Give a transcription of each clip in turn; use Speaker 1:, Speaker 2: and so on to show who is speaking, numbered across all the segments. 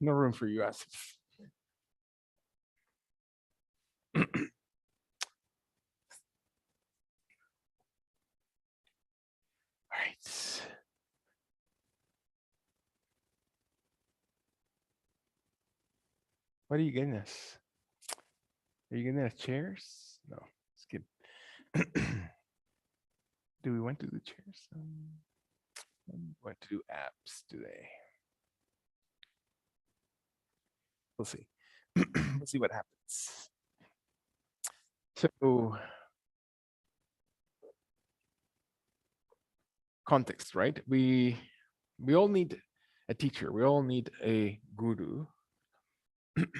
Speaker 1: No room for you, Asif. All right. What are you getting us? Are you getting us chairs? No, skip. Do we want to do chairs? We want to do apps today. We'll see. We'll see what happens. So, context, right? We all need a teacher. We all need a guru.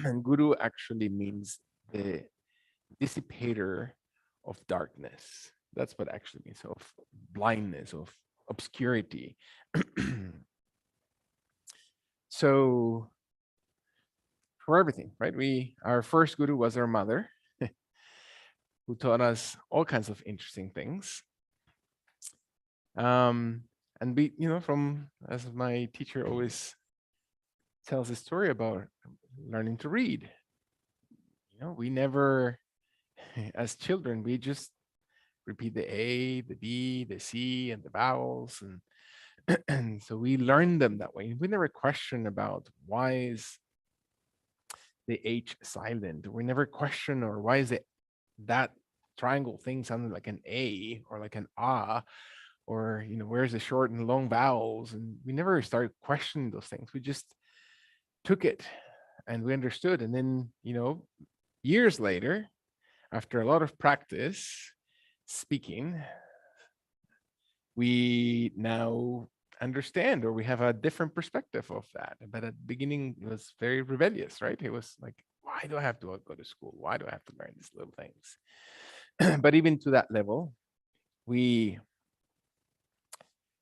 Speaker 1: And guru actually means the dissipator of darkness. That's what actually means, of blindness, of obscurity. So for everything, right? Our first guru was our mother, who taught us all kinds of interesting things. And we, from, as my teacher always tells a story about learning to read. We never, as children, we just repeat the A, the B, the C, and the vowels, and so we learned them that way. We never question about why is the H silent. We never question, or why is it that triangle thing sounding like an A or like an ah, or where's the short and long vowels? And we never started questioning those things. We just took it and we understood. And then years later, after a lot of practice speaking, we now understand, or we have a different perspective of that. But at the beginning, it was very rebellious, right? It was like, why do I have to go to school? Why do I have to learn these little things? But even to that level, we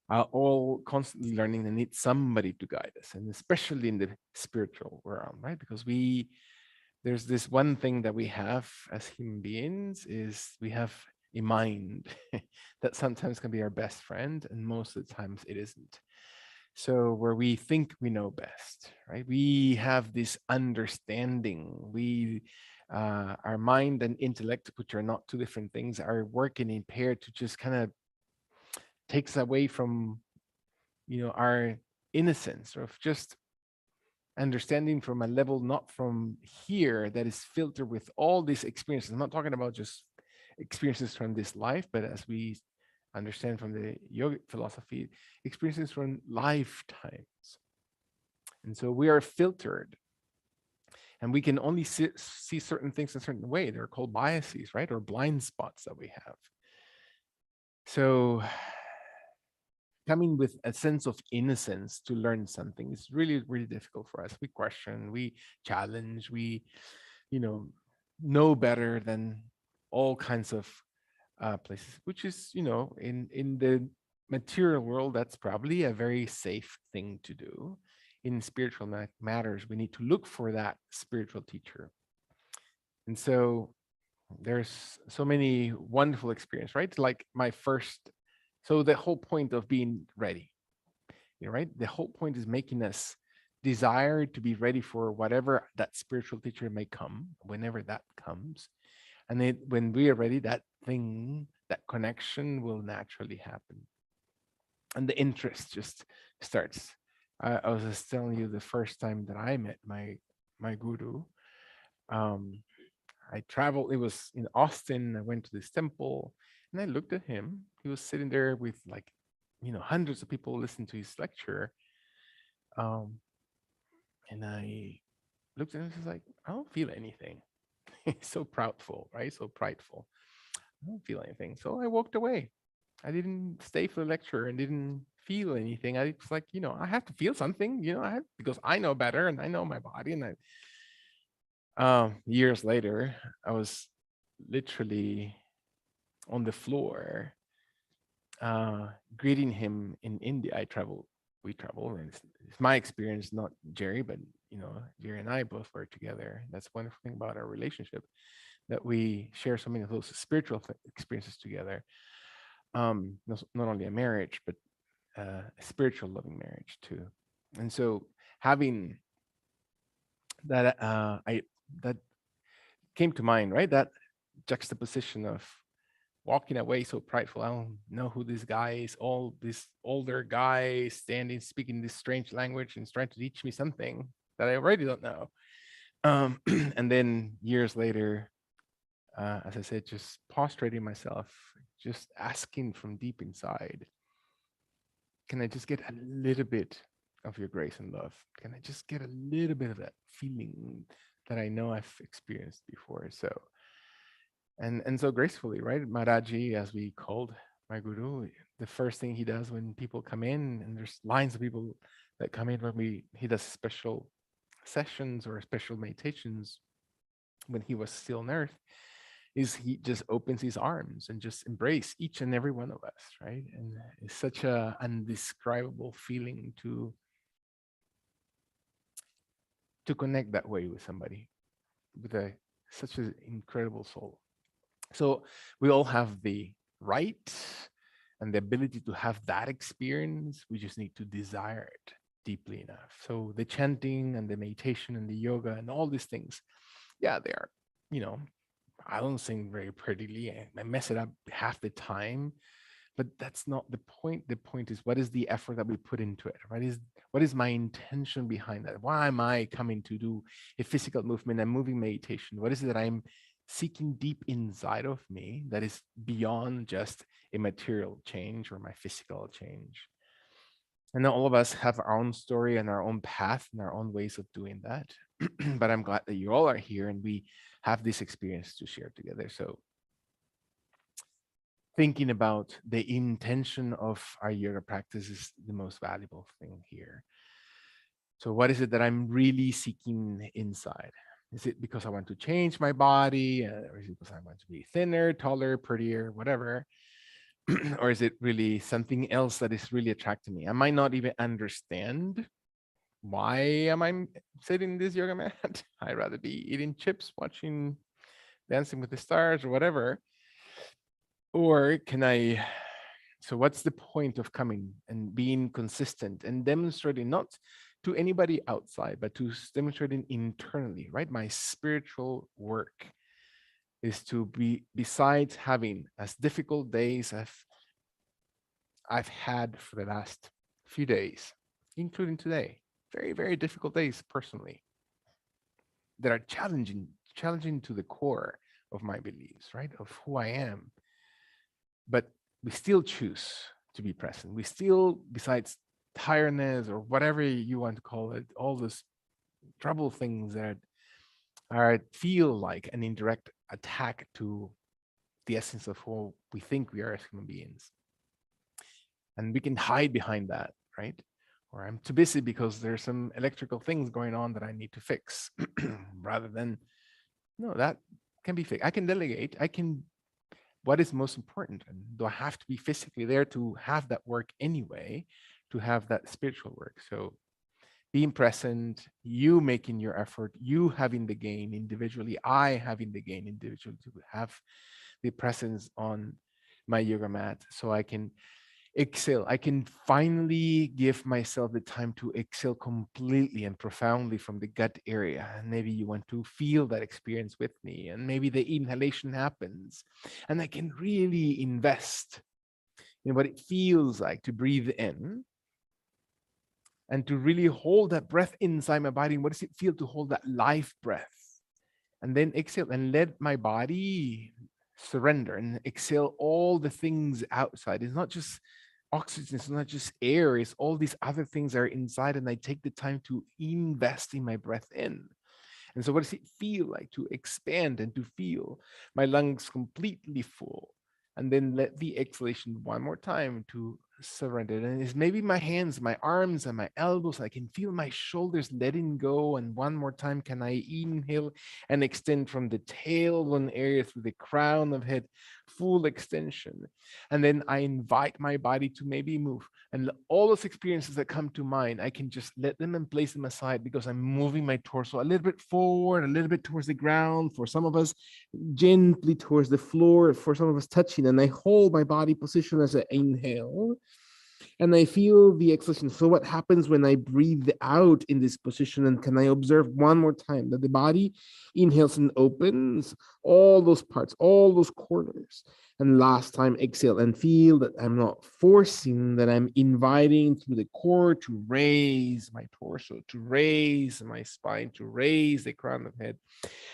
Speaker 1: are all constantly learning and need somebody to guide us, and especially in the spiritual realm, right? Because there's this one thing that we have as human beings, is we have a mind that sometimes can be our best friend, and most of the times it isn't. So where we think we know best, right? We have this understanding. Our mind and intellect, which are not two different things, are working in pair to just kind of takes away from, our innocence, of just understanding from a level not from here, that is filtered with all these experiences. I'm not talking about just experiences from this life, but as we understand from the yogic philosophy, experiences from lifetimes. And so we are filtered, and we can only see certain things in a certain way. They're called biases, right? Or blind spots that we have. So coming with a sense of innocence to learn something is really, really difficult for us. We question, we challenge, we, know better than all kinds of places, which is, in the material world, that's probably a very safe thing to do. In spiritual matters, we need to look for that spiritual teacher. And so there's so many wonderful experience, right? Like so the whole point of being ready, right? The whole point is making us desire to be ready for whatever that spiritual teacher may come, whenever that comes. And then when we are ready, that thing, that connection will naturally happen. And the interest just starts. I was just telling you, the first time that I met my guru, um, I traveled, it was in Austin. I went to this temple and I looked at him. He was sitting there with like, hundreds of people listening to his lecture. Um, and I looked at him and was like, I don't feel anything. He's so proudful, right? So prideful. I don't feel anything. So I walked away. I didn't stay for the lecture and didn't feel anything. I was like, I have to feel something, because I know better and I know my body. And years later, I was literally on the floor greeting him in India. We travel, and it's my experience, not Jerry, but Jerry and I both were together. That's one wonderful thing about our relationship, that we share so many of those spiritual experiences together. Not only a marriage, but a spiritual loving marriage too. And so having I that came to mind, right? That juxtaposition of walking away so prideful. I don't know who this guy is. All this older guy standing, speaking this strange language and trying to teach me something that I already don't know. And then years later, as I said, just prostrating myself, just asking from deep inside, can I just get a little bit of your grace and love? Can I just get a little bit of that feeling that I know I've experienced before? And so gracefully, right? Maharaji, as we called my guru, the first thing he does when people come in, and there's lines of people that come in when he does special sessions or special meditations when he was still on earth, is he just opens his arms and just embrace each and every one of us, right? And it's such a undescribable feeling to connect that way with somebody with a such an incredible soul. So we all have the right and the ability to have that experience. We just need to desire it deeply enough. So the chanting and the meditation and the yoga and all these things, yeah, they are, you know, I don't sing very prettily. I mess it up half the time, but that's not the point. The point is, what is the effort that we put into it, right? What is my intention behind that? Why am I coming to do a physical movement and moving meditation? What is it that I'm seeking deep inside of me that is beyond just a material change or my physical change? And all of us have our own story and our own path and our own ways of doing that. But I'm glad that you all are here and we have this experience to share together. So thinking about the intention of our yoga practice is the most valuable thing here. So, what is it that I'm really seeking inside? Is it because I want to change my body, or is it because I want to be thinner, taller, prettier, whatever? Or is it really something else that is really attracting me? I might not even understand why am I sitting in this yoga mat. I'd rather be eating chips, watching Dancing with the Stars, or whatever. Or can I, so what's the point of coming and being consistent and demonstrating not to anybody outside, but to demonstrating internally, right? My spiritual work is to be, besides having as difficult days as I've had for the last few days, including today, very, very difficult days personally, that are challenging to the core of my beliefs, right? Of who I am. But we still choose to be present. We still, besides tiredness or whatever you want to call it, all those trouble things that are feel like an indirect attack to the essence of who we think we are as human beings. And we can hide behind that, right? Or I'm too busy because there's some electrical things going on that I need to fix, rather than, no, that can be fixed. I can delegate. I can, what is most important? And do I have to be physically there to have that work anyway, to have that spiritual work? So being present, you making your effort, you having the gain individually, I having the gain individually, to have the presence on my yoga mat so I can exhale. I can finally give myself the time to exhale completely and profoundly from the gut area. And maybe you want to feel that experience with me. And maybe the inhalation happens. And I can really invest in what it feels like to breathe in and to really hold that breath inside my body. And what does it feel to hold that life breath? And then exhale and let my body surrender and exhale all the things outside. It's not just oxygen, it's not just air, it's all these other things that are inside. And I take the time to invest in my breath in. And so, what does it feel like to expand and to feel my lungs completely full? And then let the exhalation one more time to surrender. And it's maybe my hands, my arms, and my elbows. I can feel my shoulders letting go. And one more time, can I inhale and extend from the tailbone area through the crown of head, full extension. And then I invite my body to maybe move. And all those experiences that come to mind, I can just let them and place them aside because I'm moving my torso a little bit forward, a little bit towards the ground. For some of us, gently towards the floor. For some of us, touching. And I hold my body position as I inhale.
Speaker 2: And I feel the exhalation. So what happens when I breathe out in this position? And can I observe one more time that the body inhales and opens all those parts, all those corners. And last time, exhale and feel that I'm not forcing, that I'm inviting through the core to raise my torso, to raise my spine, to raise the crown of the head.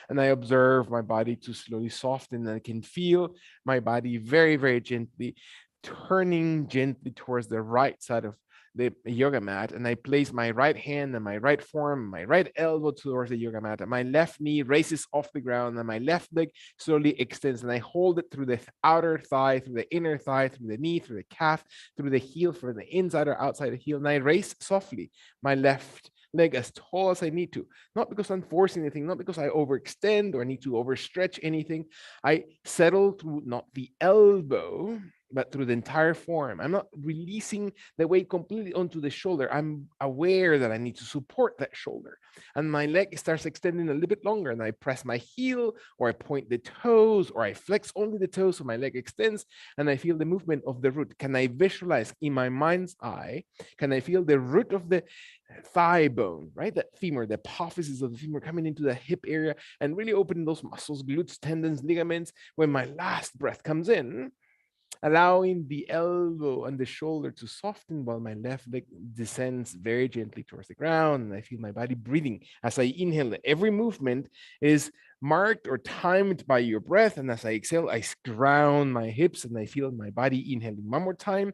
Speaker 2: And I observe my body to slowly soften. And I can feel my body very, very gently turning gently towards the right side of the yoga mat, and I place my right hand and my right forearm, my right elbow towards the yoga mat, and my left knee raises off the ground, and my left leg slowly extends, and I hold it through the outer thigh, through the inner thigh, through the knee, through the calf, through the heel, from the inside or outside the heel, and I raise softly my left leg as tall as I need to, not because I'm forcing anything, not because I overextend or need to overstretch anything. I settle through not the elbow, but through the entire form. I'm not releasing the weight completely onto the shoulder. I'm aware that I need to support that shoulder. And my leg starts extending a little bit longer, and I press my heel, or I point the toes, or I flex only the toes so my leg extends, and I feel the movement of the root. Can I visualize in my mind's eye? Can I feel the root of the thigh bone, right? That femur, the apophysis of the femur coming into the hip area and really opening those muscles, glutes, tendons, ligaments. When my last breath comes in, allowing the elbow and the shoulder to soften while my left leg descends very gently towards the ground. And I feel my body breathing as I inhale. Every movement is marked or timed by your breath. And as I exhale, I ground my hips and I feel my body inhaling one more time.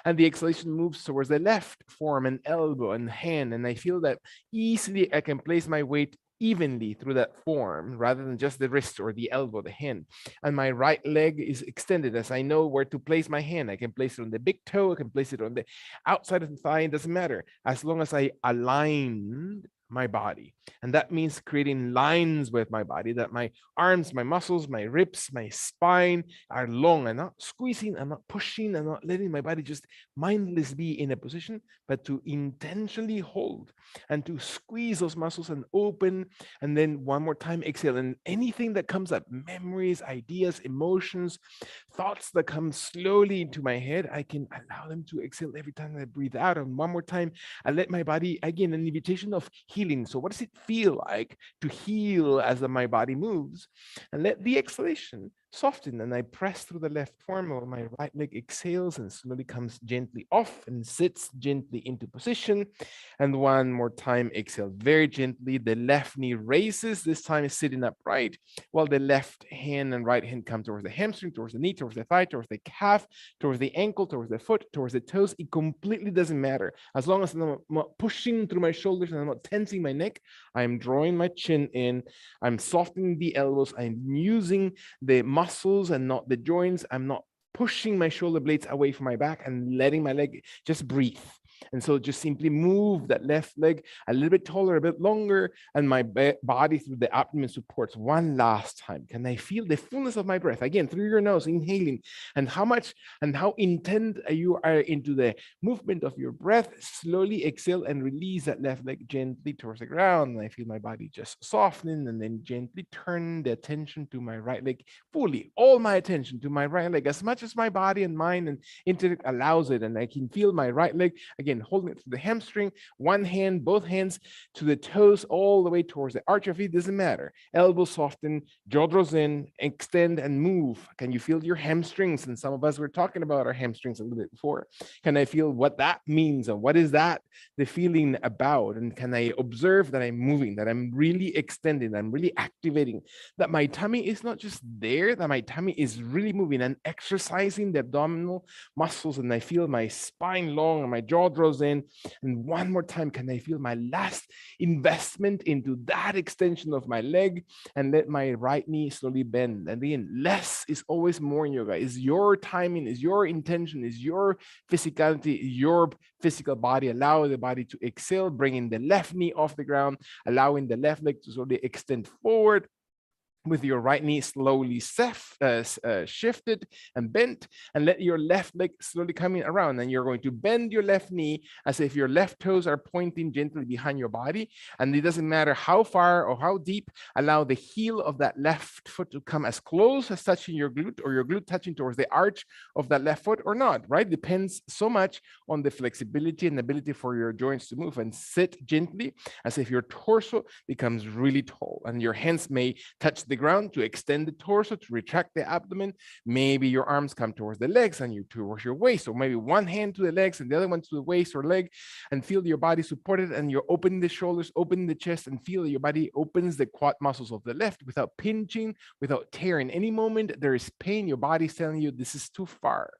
Speaker 2: And the exhalation moves towards the left forearm and elbow and hand. And I feel that easily I can place my weight evenly through that form rather than just the wrist or the elbow, the hand. And my right leg is extended as I know where to place my hand. I can place it on the big toe, I can place it on the outside of the thigh, it doesn't matter as long as I align my body. And that means creating lines with my body, that my arms, my muscles, my ribs, my spine are long. I'm not squeezing, I'm not pushing, I'm not letting my body just mindless be in a position, but to intentionally hold and to squeeze those muscles and open. And then one more time, exhale. And anything that comes up, memories, ideas, emotions, thoughts that come slowly into my head, I can allow them to exhale every time I breathe out. And one more time, I let my body, again, an invitation of healing. So what does it feel like to heal as my body moves? And let the exhalation soften, and I press through the left forearm while my right leg exhales and slowly comes gently off and sits gently into position. And one more time, exhale very gently. The left knee raises, this time is sitting upright, while the left hand and right hand come towards the hamstring, towards the knee, towards the thigh, towards the calf, towards the ankle, towards the foot, towards the toes. It completely doesn't matter. As long as I'm not pushing through my shoulders and I'm not tensing my neck, I'm drawing my chin in, I'm softening the elbows, I'm using the muscles and not the joints. I'm not pushing my shoulder blades away from my back and letting my leg just breathe. And so just simply move that left leg a little bit taller, a bit longer, and my body through the abdomen supports one last time. Can I feel the fullness of my breath? Again, through your nose, inhaling, and how much and how intent you are into the movement of your breath. Slowly exhale and release that left leg gently towards the ground. And I feel my body just softening, and then gently turn the attention to my right leg, fully, all my attention to my right leg, as much as my body and mind and intellect allows it. And I can feel my right leg, again, holding it to the hamstring, one hand, both hands to the toes, all the way towards the arch of feet, doesn't matter. Elbows soften, jaw draws in, extend and move. Can you feel your hamstrings? And some of us were talking about our hamstrings a little bit before. Can I feel what that means? And what is that the feeling about? And can I observe that I'm moving, that I'm really extending, that I'm really activating, that my tummy is not just there, that my tummy is really moving and exercising the abdominal muscles, and I feel my spine long and my jaw draws in. And one more time, can I feel my last investment into that extension of my leg, and let my right knee slowly bend. And again, less is always more in yoga. Is your timing, is your intention, is your physicality, your physical body. Allow the body to exhale, bringing the left knee off the ground, allowing the left leg to slowly extend forward.
Speaker 1: with your right knee slowly shifted and bent, and let your left leg slowly coming around. And you're going to bend your left knee as if your left toes are pointing gently behind your body. And it doesn't matter how far or how deep, allow the heel of that left foot to come as close as touching your glute, or your glute touching towards the arch of that left foot or not, right? Depends so much on the flexibility and ability for your joints to move. And sit gently as if your torso becomes really tall, and your hands may touch the ground to extend the torso, to retract the abdomen. Maybe your arms come towards the legs and you towards your waist, or maybe one hand to the legs and the other one to the waist or leg, and feel your body supported, and you're opening the shoulders, opening the chest, and feel that your body opens the quad muscles of the left without pinching, without tearing. Any moment there is pain, your body's telling you this is too far.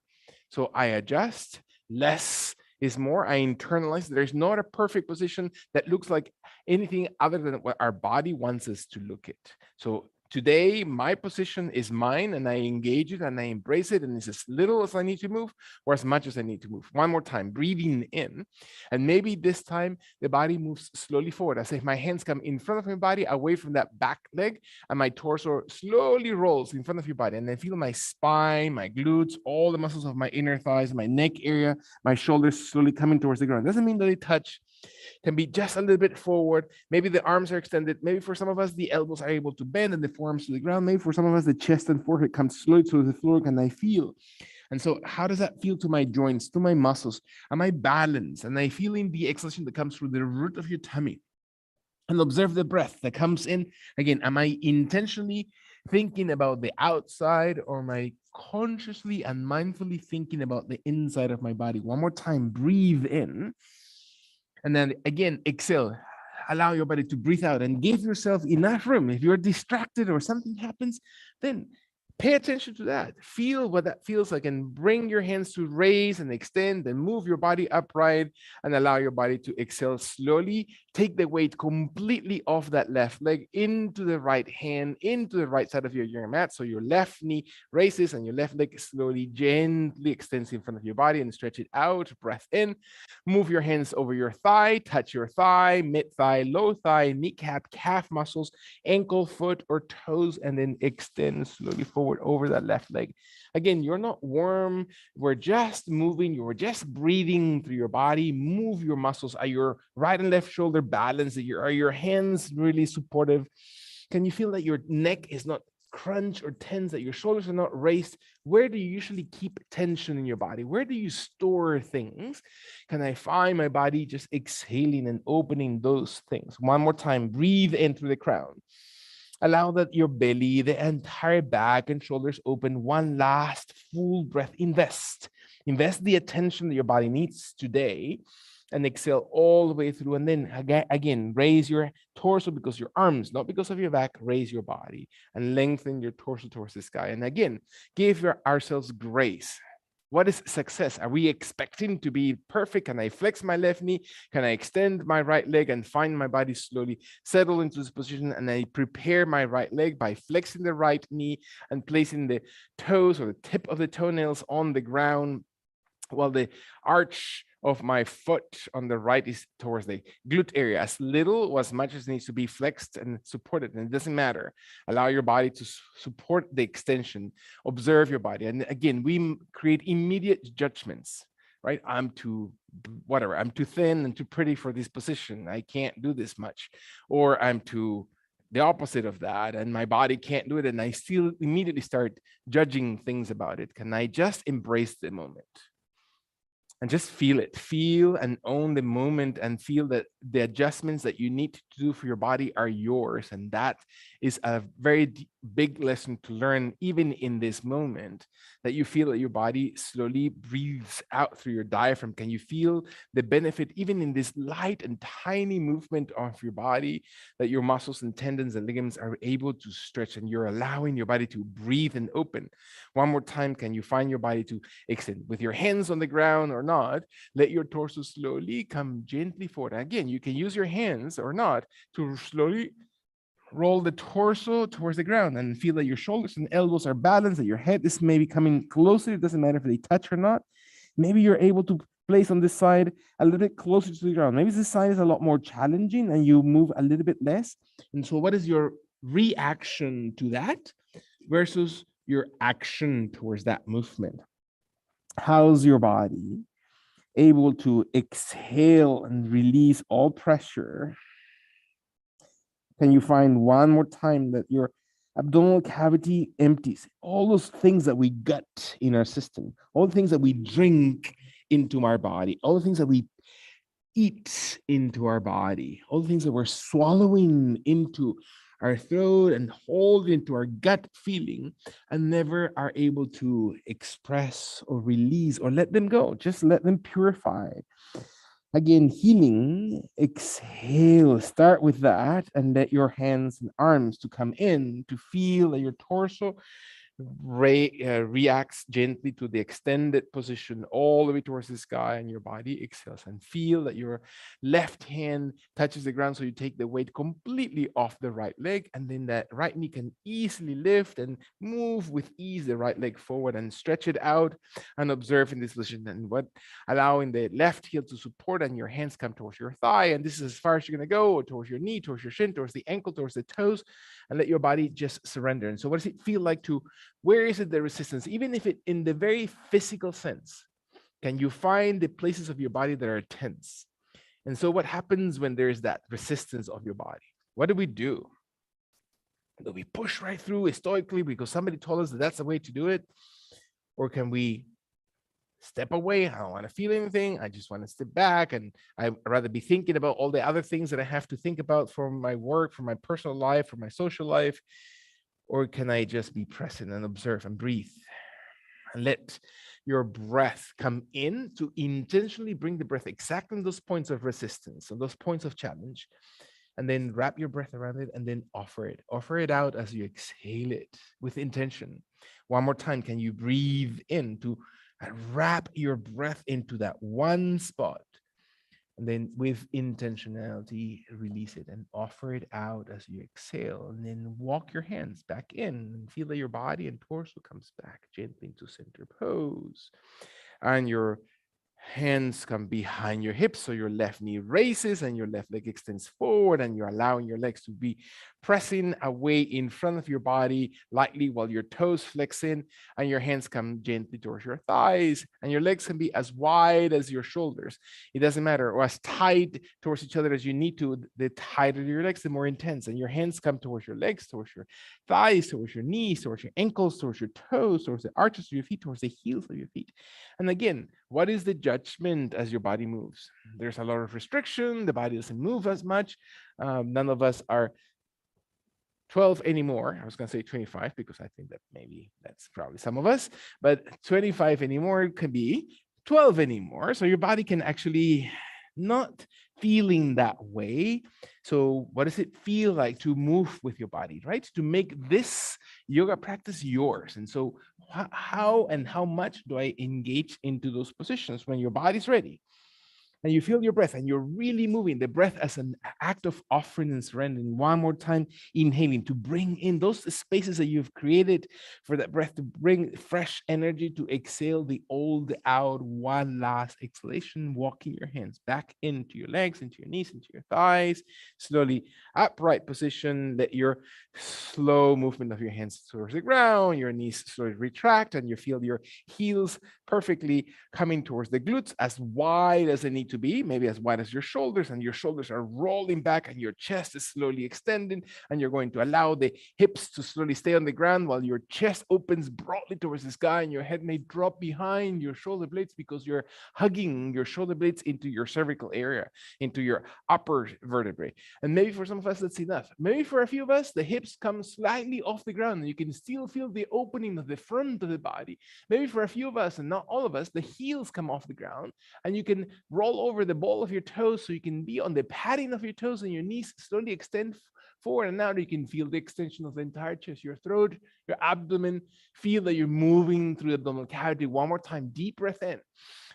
Speaker 1: So I adjust. Less is more. I internalize. There's not a perfect position that looks like anything other than what our body wants us to look at. So today, my position is mine, and I engage it and I embrace it. And it's as little as I need to move or as much as I need to move. One more time, breathing in. And maybe this time the body moves slowly forward, as if my hands come in front of my body, away from that back leg, and my torso slowly rolls in front of your body. And I feel my spine, my glutes, all the muscles of my inner thighs, my neck area, my shoulders slowly coming towards the ground. Doesn't mean that they touch. Can be just a little bit forward. Maybe the arms are extended. Maybe for some of us, the elbows are able to bend and the forearms to the ground. Maybe for some of us, the chest and forehead comes slowly to the floor. Can I feel? And so how does that feel to my joints, to my muscles? Am I balanced? And I feeling the exhalation that comes through the root of your tummy? And observe the breath that comes in. Again, am I intentionally thinking about the outside, or am I consciously and mindfully thinking about the inside of my body? One more time, breathe in. And then again, exhale. Allow your body to breathe out and give yourself enough room. If you're distracted or something happens, then pay attention to that. Feel what that feels like, and bring your hands to raise and extend, and move your body upright, and allow your body to exhale slowly. Take the weight completely off that left leg into the right hand, into the right side of your yoga mat. So your left knee raises and your left leg slowly, gently extends in front of your body, and stretch it out. Breath in. Move your hands over your thigh, touch your thigh, mid thigh, low thigh, kneecap, calf muscles, ankle, foot, or toes, and then extend slowly forward over that left leg. Again, you're not warm. We're just moving. You're just breathing through your body. Move your muscles. Are your right and left shoulder balanced? Are your hands really supportive? Can you feel that your neck is not crunched or tense, that your shoulders are not raised? Where do you usually keep tension in your body? Where do you store things? Can I find my body just exhaling and opening those things? One more time, breathe in through the crown. Allow that your belly, the entire back and shoulders open. One last full breath. Invest the attention that your body needs today, and exhale all the way through. And then again, raise your torso, because your arms, not because of your back. Raise your body and lengthen your torso towards the sky. And again, give ourselves grace. What is success? Are we expecting to be perfect? Can I flex my left knee? Can I extend my right leg and find my body slowly settle into this position? And I prepare my right leg by flexing the right knee and placing the toes or the tip of the toenails on the ground, while the arch of my foot on the right is towards the glute area, as little or as much as needs to be flexed and supported. And it doesn't matter. Allow your body to support the extension. Observe your body. And again, we create immediate judgments, right? I'm too thin and too pretty for this position. I can't do this much. Or I'm too the opposite of that, and my body can't do it. And I still immediately start judging things about it. Can I just embrace the moment? And just feel it, feel and own the moment, and feel that the adjustments that you need to do for your body are yours. And that is a very big lesson to learn, even in this moment, that you feel that your body slowly breathes out through your diaphragm. Can you feel the benefit, even in this light and tiny movement of your body, that your muscles and tendons and ligaments are able to stretch, and you're allowing your body to breathe and open? One more time, can you find your body to extend with your hands on the ground or not? Let your torso slowly come gently forward. Again, you can use your hands or not to slowly roll the torso towards the ground, and feel that your shoulders and elbows are balanced, that your head is maybe coming closer. It doesn't matter if they touch or not. Maybe you're able to place on this side a little bit closer to the ground. Maybe this side is a lot more challenging and you move a little bit less. And so what is your
Speaker 2: reaction to that versus your action towards that movement. How's your body able to exhale and release all pressure? Can you find one more time that your abdominal cavity empties? All those things that we gut in our system, all the things that we drink into our body, all the things that we eat into our body, all the things that we're swallowing into our throat and hold into our gut feeling and never are able to express or release or let them go. Just let them purify. Again, healing, exhale, start with that and let your hands and arms to come in to feel that your torso reacts gently to the extended position all the way towards the sky, and your body exhales, and feel that your left hand touches the ground, so you take the weight completely off the right leg, and then that right knee can easily lift and move with ease the right leg forward and stretch it out and observe in this position, and what allowing the left heel to support and your hands come towards your thigh, and this is as far as you're going to go, or towards your knee, towards your shin, towards the ankle, towards the toes, and let your body just surrender. And so what does it feel like to, where is it the resistance? Even if it in the very physical sense, can you find the places of your body that are tense? And so what happens when there is that resistance of your body? What do we do? Do we push right through stoically because somebody told us that that's the way to do it? Or can we step away? I don't want to feel anything. I just want to step back, and I'd rather be thinking about all the other things that I have to think about for my work, for my personal life, for my social life. Or can I just be present and observe and breathe and let your breath come in to intentionally bring the breath exactly in those points of resistance and those points of challenge, and then wrap your breath around it and then offer it out as you exhale it with intention. One more time, can you breathe in to wrap your breath into that one spot, and then with intentionality, release it and offer it out as you exhale. And then walk your hands back in and feel that your body and torso comes back gently into center pose. And your hands come behind your hips, so your left knee raises and your left leg extends forward, and you're allowing your legs to be pressing away in front of your body lightly while your toes flex in, and your hands come gently towards your thighs, and your legs can be as wide as your shoulders. It doesn't matter, or as tight towards each other as you need to. The tighter your legs, the more intense, and your hands come towards your legs, towards your thighs, towards your knees, towards your ankles, towards your toes, towards the arches of your feet, towards the heels of your feet. And again, what is the judgment as your body moves? There's a lot of restriction. The body doesn't move as much. None of us are 12 anymore. I was going to say 25 because I think that maybe that's probably some of us, but 25 anymore can be 12 anymore. So your body can actually not feeling that way. So what does it feel like to move with your body, right? To make this yoga practice yours. And so how and how much do I engage into those positions when your body's ready? And you feel your breath and you're really moving the breath as an act of offering and surrendering. One more time, inhaling to bring in those spaces that you've created for that breath to bring fresh energy, to exhale the old out. One last exhalation, walking your hands back into your legs, into your knees, into your thighs. Slowly upright position. Let your slow movement of your hands towards the ground, your knees slowly retract, and you feel your heels perfectly coming towards the glutes as wide as they need to be, maybe as wide as your shoulders, and your shoulders are rolling back and your chest is slowly extending, and you're going to allow the hips to slowly stay on the ground while your chest opens broadly towards the sky, and your head may drop behind your shoulder blades because you're hugging your shoulder blades into your cervical area, into your upper vertebrae. And maybe for some of us that's enough. Maybe for a few of us the hips come slightly off the ground and you can still feel the opening of the front of the body. Maybe for a few of us, and not all of us, the heels come off the ground and you can roll over the ball of your toes so you can be on the padding of your toes, and your knees slowly extend forward, and now you can feel the extension of the entire chest, your throat, your abdomen. Feel that you're moving through the abdominal cavity. One more time, deep breath in.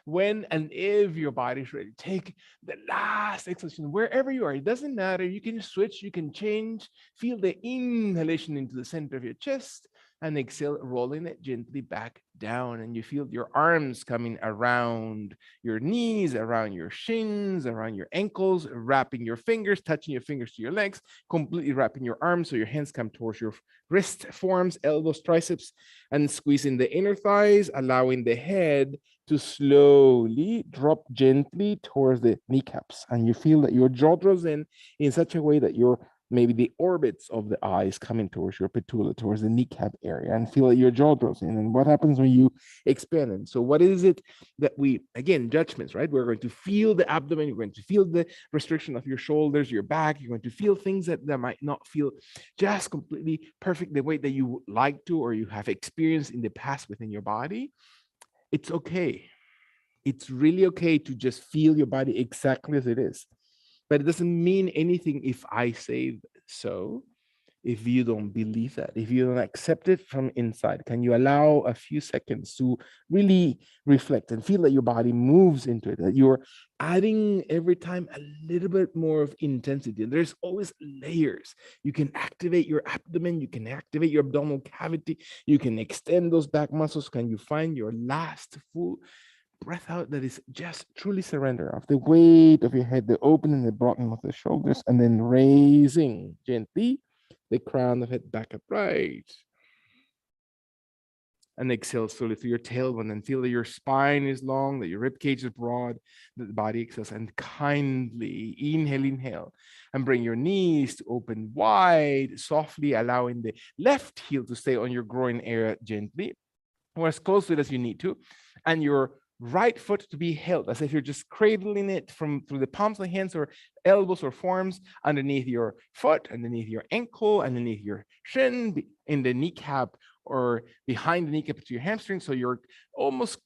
Speaker 2: When and if your body's ready, take the last exhalation wherever you are. It doesn't matter. You can switch, you can change. Feel the inhalation into the center of your chest
Speaker 1: And exhale, rolling it gently back down. And you feel your arms coming around your knees, around your shins, around your ankles, wrapping your fingers, touching your fingers to your legs, completely wrapping your arms so your hands come towards your wrist forms, elbows, triceps, and squeezing the inner thighs, allowing the head to slowly drop gently towards the kneecaps. And you feel that your jaw draws in such a way that your maybe the orbits of the eyes coming towards your patella, towards the kneecap area, and feel that your jaw draws in. And what happens when you expand it? So what is it that we, again, judgments, right? We're going to feel the abdomen, you're going to feel the restriction of your shoulders, your back, you're going to feel things that might not feel just completely perfect the way that you would like to or you have experienced in the past within your body. It's okay. It's really okay to just feel your body exactly as it is. But it doesn't mean anything if I say so, if you don't believe that, if you don't accept it from inside. Can you allow a few seconds to really reflect and feel that your body moves into it, that you're adding every time a little bit more of intensity? And there's always layers. You can activate your abdomen, you can activate your abdominal cavity, you can extend those back muscles. Can you find your last full breath out that is just truly surrender of the weight of your head, the opening the bottom of the shoulders, and then raising gently the crown of it back upright. And exhale slowly through your tailbone and feel that your spine is long, that your rib cage is broad, that the body exhales. And kindly inhale, and bring your knees to open wide, softly allowing the left heel to stay on your groin area gently, or as close to it as you need to, and your right foot to be held as if you're just cradling it from through the palms of the hands or elbows or forearms underneath your foot, underneath your ankle, underneath your shin, in the kneecap or behind the kneecap to your hamstring. So you're almost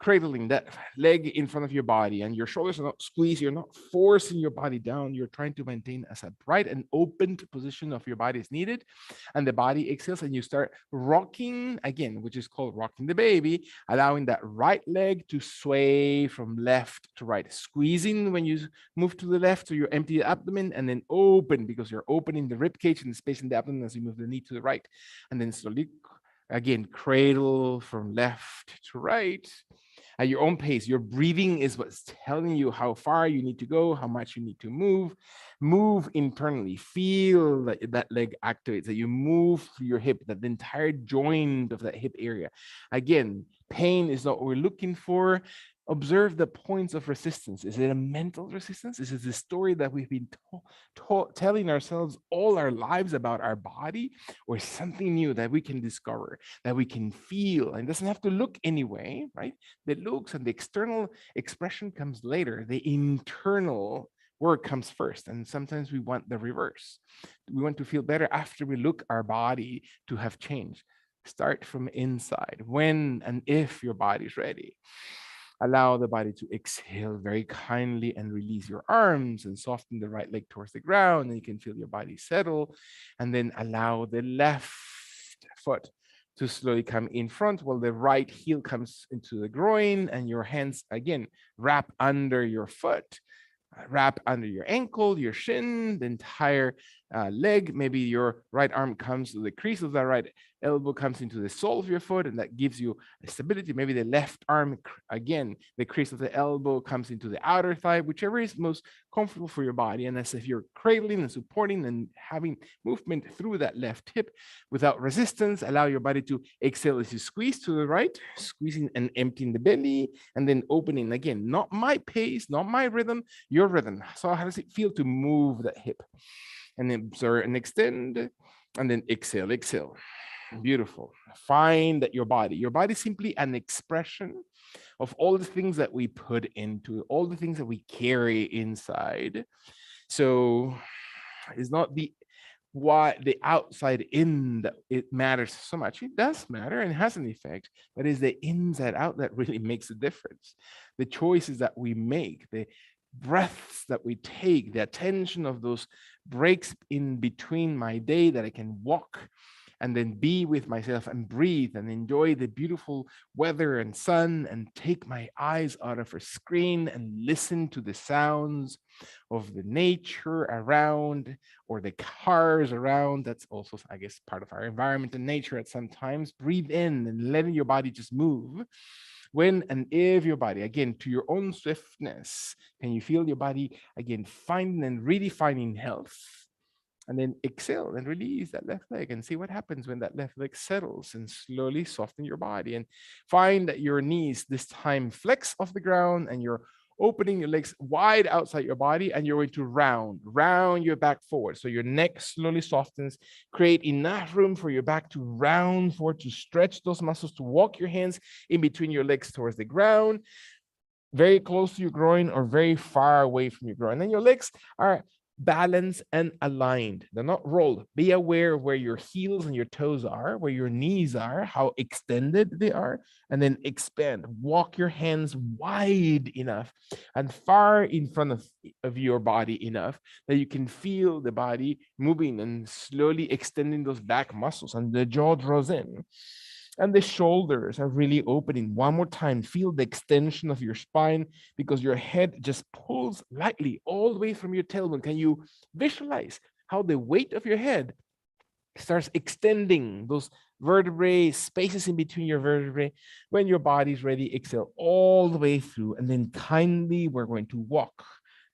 Speaker 1: cradling that leg in front of your body, and your shoulders are not squeezed. You're not forcing your body down. You're trying to maintain as a bright and open position of your body is needed. And the body exhales, and you start rocking again, which is called rocking the baby, allowing that right leg to sway from left to right, squeezing when you move to the left, so you empty the abdomen, and then open because you're opening the rib cage and the space in the abdomen as you move the knee to the right, and then slowly again cradle from left to right at your own pace. Your breathing is what's telling you how far you need to go, how much you need to move. Move internally. Feel that that leg activates, that you move through your hip, that the entire joint of that hip area. Again, pain is not what we're looking for. Observe the points of resistance. Is it a mental resistance? Is it the story that we've been telling ourselves all our lives about our body, or something new that we can discover, that we can feel? And it doesn't have to look anyway, right? The looks and the external expression comes later. The internal work comes first. And sometimes we want the reverse. We want to feel better after we look our body to have changed. Start from inside. When and if your body's ready, allow the body to exhale very kindly and release your arms and soften the right leg towards the ground. And you can feel your body settle. And then allow the left foot to slowly come in front while the right heel comes into the groin, and your hands again wrap under your foot, wrap under your ankle, your shin, the entire leg. Maybe your right arm comes to the crease of the right elbow, comes into the sole of your foot, and that gives you stability. Maybe the left arm, again, the crease of the elbow comes into the outer thigh, whichever is most comfortable for your body. And as if you're cradling and supporting and having movement through that left hip without resistance, allow your body to exhale as you squeeze to the right, squeezing and emptying the belly, and then opening again. Not my pace, not my rhythm, your rhythm. So how does it feel to move that hip? And then observe and extend, and then exhale, exhale. Beautiful. Find that your body is simply an expression of all the things that we put into, all the things that we carry inside. So it's not the outside in that it matters so much. It does matter and has an effect, but it's the inside out that really makes a difference. The choices that we make, the breaths that we take, the attention of those breaks in between my day, that I can walk and then be with myself and breathe and enjoy the beautiful weather and sun and take my eyes out of a screen and listen to the sounds of the nature around or the cars around. That's also, I guess, part of our environment and nature at some times. Breathe in and letting your body just move. When and if your body, again, to your own swiftness, can you feel your body, again, finding and redefining health? And then exhale and release that left leg and see what happens when that left leg settles, and slowly soften your body and find that your knees this time flex off the ground and you're opening your legs wide outside your body, and you're going to round your back forward. So your neck slowly softens, create enough room for your back to round forward, to stretch those muscles, to walk your hands in between your legs towards the ground, very close to your groin or very far away from your groin. And your legs are balanced and aligned. They're not rolled. Be aware of where your heels and your toes are, where your knees are, how extended they are, and then expand. Walk your hands wide enough and far in front of your body enough that you can feel the body moving and slowly extending those back muscles, and the jaw draws in. And the shoulders are really opening. One more time, feel the extension of your spine, because your head just pulls lightly all the way from your tailbone. Can you visualize how the weight of your head starts extending those vertebrae, spaces in between your vertebrae? When your body's ready, exhale all the way through, and then kindly we're going to walk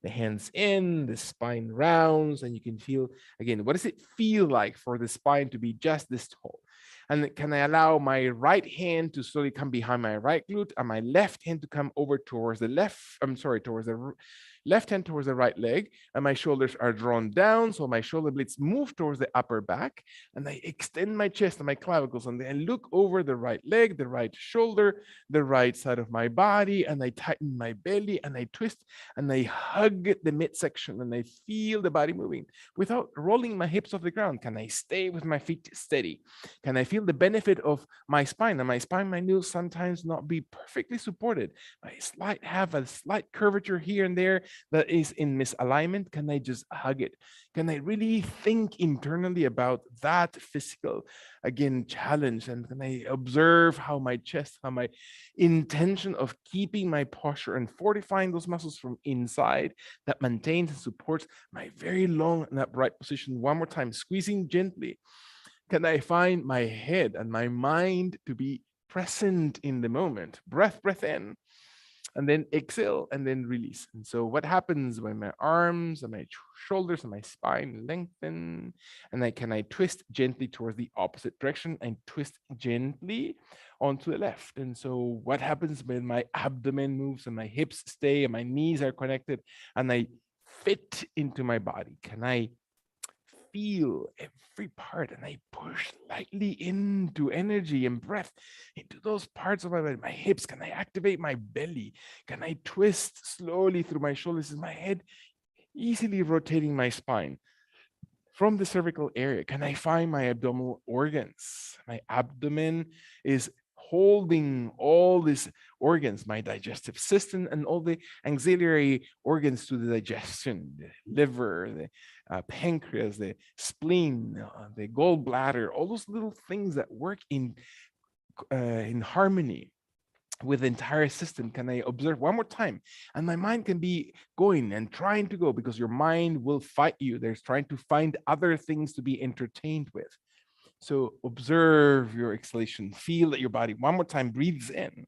Speaker 1: the hands in, the spine rounds, and you can feel, again, what does it feel like for the spine to be just this tall? And can I allow my right hand to slowly come behind my right glute and my left hand to come over towards the towards the left hand towards the right leg, and my shoulders are drawn down. So my shoulder blades move towards the upper back, and I extend my chest and my clavicles, and then look over the right leg, the right shoulder, the right side of my body, and I tighten my belly and I twist and I hug the midsection and I feel the body moving without rolling my hips off the ground. Can I stay with my feet steady? Can I feel the benefit of my spine? And my spine, my will sometimes not be perfectly supported. I have a slight curvature here and there that is in misalignment. Can I just hug it? Can I really think internally about that physical, again, challenge? And can I observe how my chest, how my intention of keeping my posture and fortifying those muscles from inside that maintains and supports my very long and upright position? One more time, squeezing gently. Can I find my head and my mind to be present in the moment? Breath in, and then exhale, and then release. And so what happens when my arms and my shoulders and my spine lengthen, and I twist gently towards the opposite direction and twist gently onto the left? And so what happens when my abdomen moves and my hips stay and my knees are connected and I fit into my body? Can I feel every part and I push lightly into energy and breath into those parts of my body? My hips, can I activate my belly? Can I twist slowly through my shoulders? Is my head easily rotating my spine? From the cervical area, can I find my abdominal organs? My abdomen is holding all these organs, my digestive system, and all the auxiliary organs to the digestion, the liver, the pancreas, the spleen, the gallbladder, all those little things that work in harmony with the entire system. Can I observe one more time? And my mind can be going and trying to go, because your mind will fight you. There's trying to find other things to be entertained with. So observe your exhalation. Feel that your body, one more time, breathes in,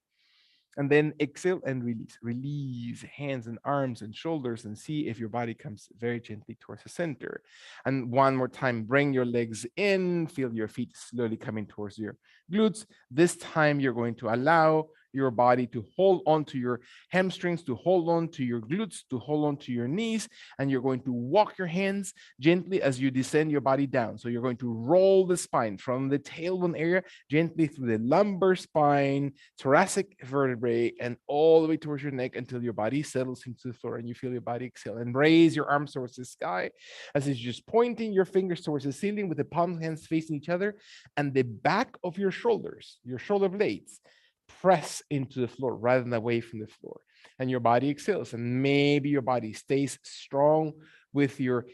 Speaker 1: and then exhale and release. Release hands and arms and shoulders, and see if your body comes very gently towards the center. And one more time, bring your legs in, feel your feet slowly coming towards your glutes. This time you're going to allow your body to hold on to your hamstrings, to hold on to your glutes, to hold on to your knees, and you're going to walk your hands gently as you descend your body down. So you're going to roll the spine from the tailbone area gently through the lumbar spine, thoracic vertebrae, and all the way towards your neck until your body settles into the floor and you feel your body exhale. And raise your arms towards the sky as if you're just pointing your fingers towards the ceiling with the palm hands facing each other, and the back of your shoulders, your shoulder blades, press into the floor rather than away from the floor. And your body exhales, and maybe your body stays strong with your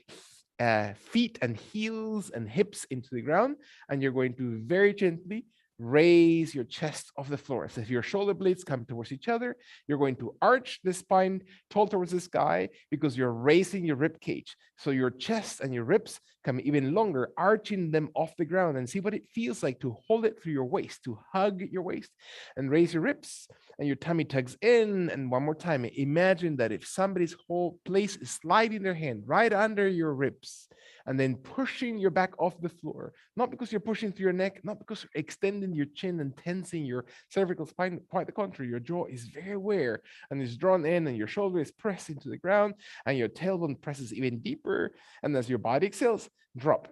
Speaker 1: feet and heels and hips into the ground, and you're going to very gently raise your chest off the floor. So if your shoulder blades come towards each other, you're going to arch the spine tall towards the sky because you're raising your rib cage. So your chest and your ribs come even longer, arching them off the ground, and see what it feels like to hold it through your waist, to hug your waist and raise your ribs, and your tummy tugs in. And one more time, imagine that if somebody's whole place is sliding their hand right under your ribs and then pushing your back off the floor, not because you're pushing through your neck, not because you're extending your chin and tensing your cervical spine, quite the contrary, your jaw is very aware and is drawn in, and your shoulder is pressed into the ground, and your tailbone presses even deeper. And as your body exhales, drop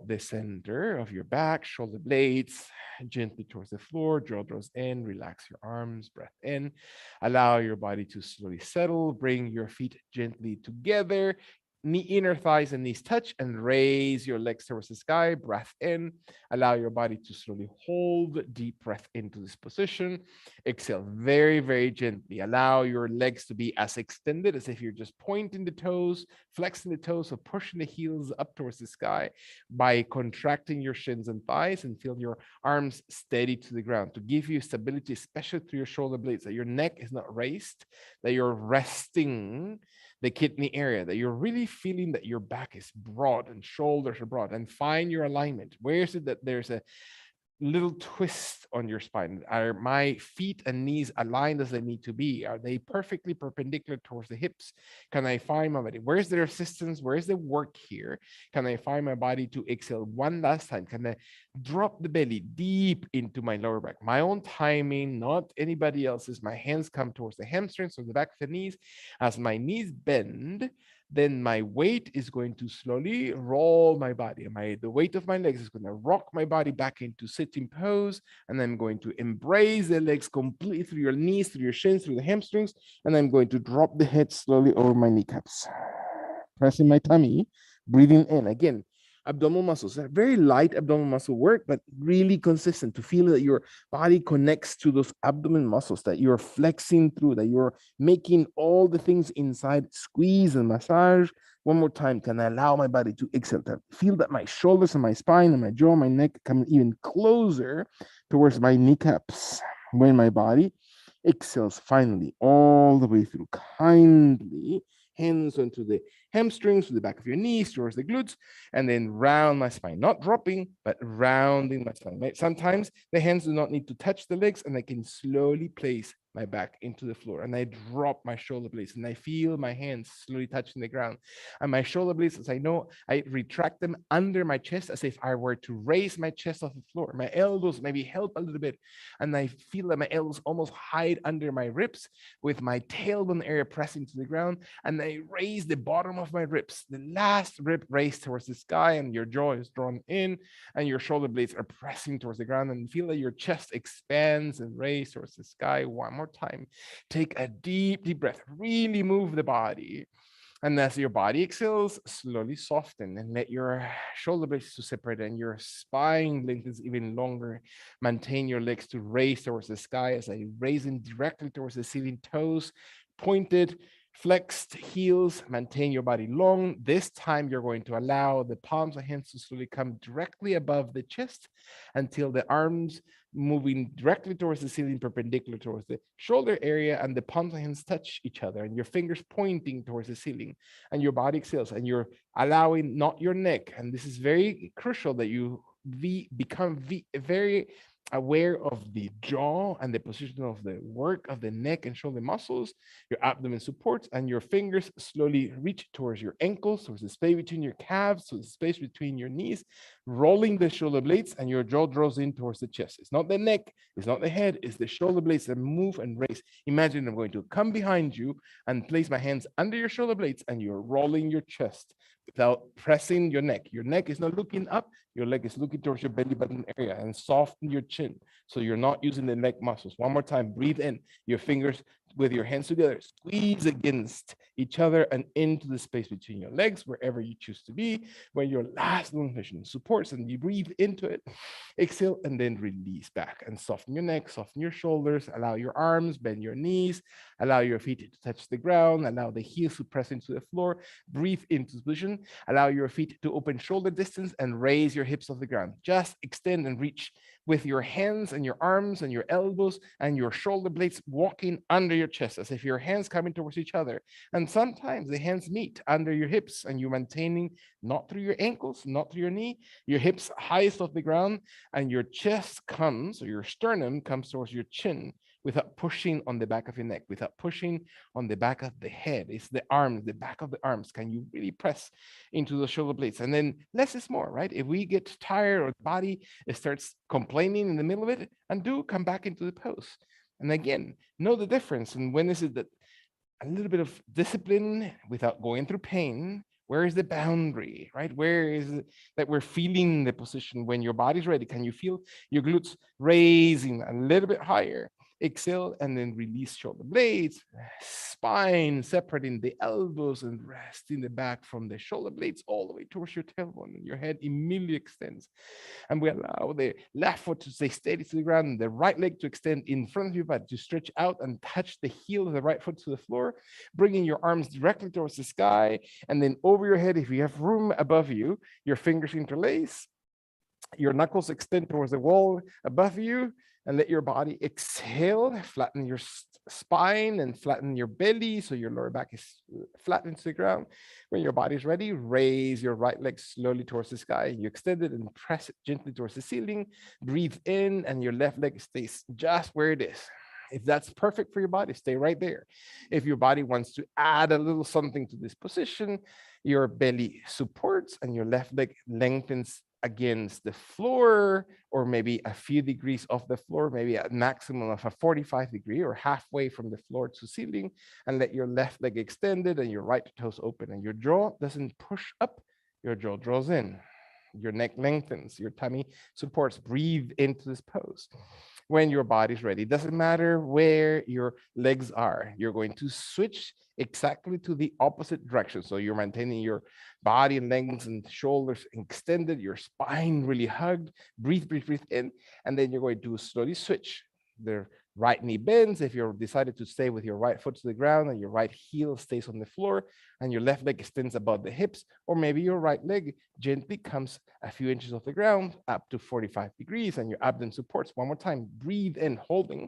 Speaker 1: the center of your back, shoulder blades gently towards the floor, jaw draws in, relax your arms, breath in, allow your body to slowly settle, bring your feet gently together, inner thighs and knees touch, and raise your legs towards the sky, breath in, allow your body to slowly hold deep breath into this position, exhale very, very gently, allow your legs to be as extended as if you're just pointing the toes, flexing the toes, or pushing the heels up towards the sky by contracting your shins and thighs, and feel your arms steady to the ground to give you stability, especially through your shoulder blades, that your neck is not raised, that you're resting the kidney area, that you're really feeling that your back is broad and shoulders are broad, and find your alignment. Where is it that there's a little twist on your spine? Are my feet and knees aligned as they need to be? Are they perfectly perpendicular towards the hips? Can I find my body? Where's the resistance? Where's the work here? Can I find my body to exhale one last time? Can I drop the belly deep into my lower back? My own timing, not anybody else's. My hands come towards the hamstrings or the back of the knees. As my knees bend, then my weight is going to slowly roll my body. The weight of my legs is going to rock my body back into sitting pose, and I'm going to embrace the legs completely through your knees, through your shins, through the hamstrings, and I'm going to drop the head slowly over my kneecaps, pressing my tummy, breathing in. Again, abdominal muscles, very light abdominal muscle work, but really consistent, to feel that your body connects to those abdomen muscles, that you're flexing through, that you're making all the things inside squeeze and massage. One more time, can I allow my body to exhale, to feel that my shoulders and my spine and my jaw, my neck come even closer towards my kneecaps when my body exhales finally all the way through. Kindly hands onto the hamstrings, to the back of your knees, towards the glutes, and then round my spine, not dropping, but rounding my spine. Sometimes the hands do not need to touch the legs, and I can slowly place my back into the floor, and I drop my shoulder blades, and I feel my hands slowly touching the ground. And my shoulder blades, as I know, I retract them under my chest as if I were to raise my chest off the floor. My elbows maybe help a little bit, and I feel that my elbows almost hide under my ribs, with my tailbone area pressing to the ground, and I raise the bottom of my ribs, the last rib raised towards the sky, and your jaw is drawn in, and your shoulder blades are pressing towards the ground, and feel that your chest expands and raises towards the sky. One more time. Take a deep, deep breath. Really move the body. And as your body exhales, slowly soften and let your shoulder blades to separate and your spine lengthens even longer. Maintain your legs to raise towards the sky as I raise them directly towards the ceiling, toes pointed, flexed heels. Maintain your body long. This time you're going to allow the palms of hands to slowly come directly above the chest until the arms moving directly towards the ceiling, perpendicular towards the shoulder area, and the palms of hands touch each other, and your fingers pointing towards the ceiling, and your body exhales, and you're allowing not your neck. And this is very crucial that you become very aware of the jaw and the position of the work of the neck and shoulder muscles, your abdomen supports, and your fingers slowly reach towards your ankles, towards the space between your calves, to the space between your knees, rolling the shoulder blades, and your jaw draws in towards the chest. It's not the neck, it's not the head, it's the shoulder blades that move and raise. Imagine I'm going to come behind you and place my hands under your shoulder blades, and you're rolling your chest without pressing your neck. Your neck is not looking up, your leg is looking towards your belly button area, and soften your chin so you're not using the neck muscles. One more time, breathe in, your fingers with your hands together, squeeze against each other and into the space between your legs, wherever you choose to be. When your last long position supports and you breathe into it, exhale and then release back and soften your neck, soften your shoulders, allow your arms, bend your knees, allow your feet to touch the ground, allow the heels to press into the floor, breathe into position, allow your feet to open shoulder distance and raise your hips off the ground. Just extend and reach with your hands and your arms and your elbows and your shoulder blades walking under your chest as if your hands coming towards each other. And sometimes the hands meet under your hips and you're maintaining not through your ankles, not through your knee, your hips highest off the ground, and your chest comes, or your sternum comes towards your chin without pushing on the back of your neck, without pushing on the back of the head. It's the arms, the back of the arms. Can you really press into the shoulder blades? And then less is more, right? If we get tired or the body starts complaining in the middle of it, and do come back into the pose. And again, know the difference. And when is it that a little bit of discipline without going through pain? Where is the boundary, right? Where is it that we're feeling the position when your body's ready? Can you feel your glutes raising a little bit higher? Exhale and then release shoulder blades, spine separating the elbows and resting the back from the shoulder blades all the way towards your tailbone, and your head immediately extends. And we allow the left foot to stay steady to the ground and the right leg to extend in front of you, but to stretch out and touch the heel of the right foot to the floor, bringing your arms directly towards the sky. And then over your head, if you have room above you, your fingers interlace, your knuckles extend towards the wall above you, and let your body exhale, flatten your spine and flatten your belly so your lower back is flat into the ground. When your body's ready, raise your right leg slowly towards the sky. You extend it and press it gently towards the ceiling. Breathe in, and your left leg stays just where it is. If that's perfect for your body, stay right there. If your body wants to add a little something to this position, your belly supports and your left leg lengthens against the floor, or maybe a few degrees off the floor, maybe a maximum of a 45-degree or halfway from the floor to ceiling, and let your left leg extended and your right toes open, and your jaw doesn't push up, your jaw draws in. Your neck lengthens, your tummy supports. Breathe into this pose. When your body's ready, it doesn't matter where your legs are, you're going to switch exactly to the opposite direction. So you're maintaining your body and legs and shoulders extended, your spine really hugged. Breathe, breathe, breathe in, and then you're going to slowly switch. The right knee bends if you're decided to stay with your right foot to the ground and your right heel stays on the floor and your left leg extends above the hips, or maybe your right leg gently comes a few inches off the ground up to 45 degrees and your abdomen supports. One more time, breathe in, holding,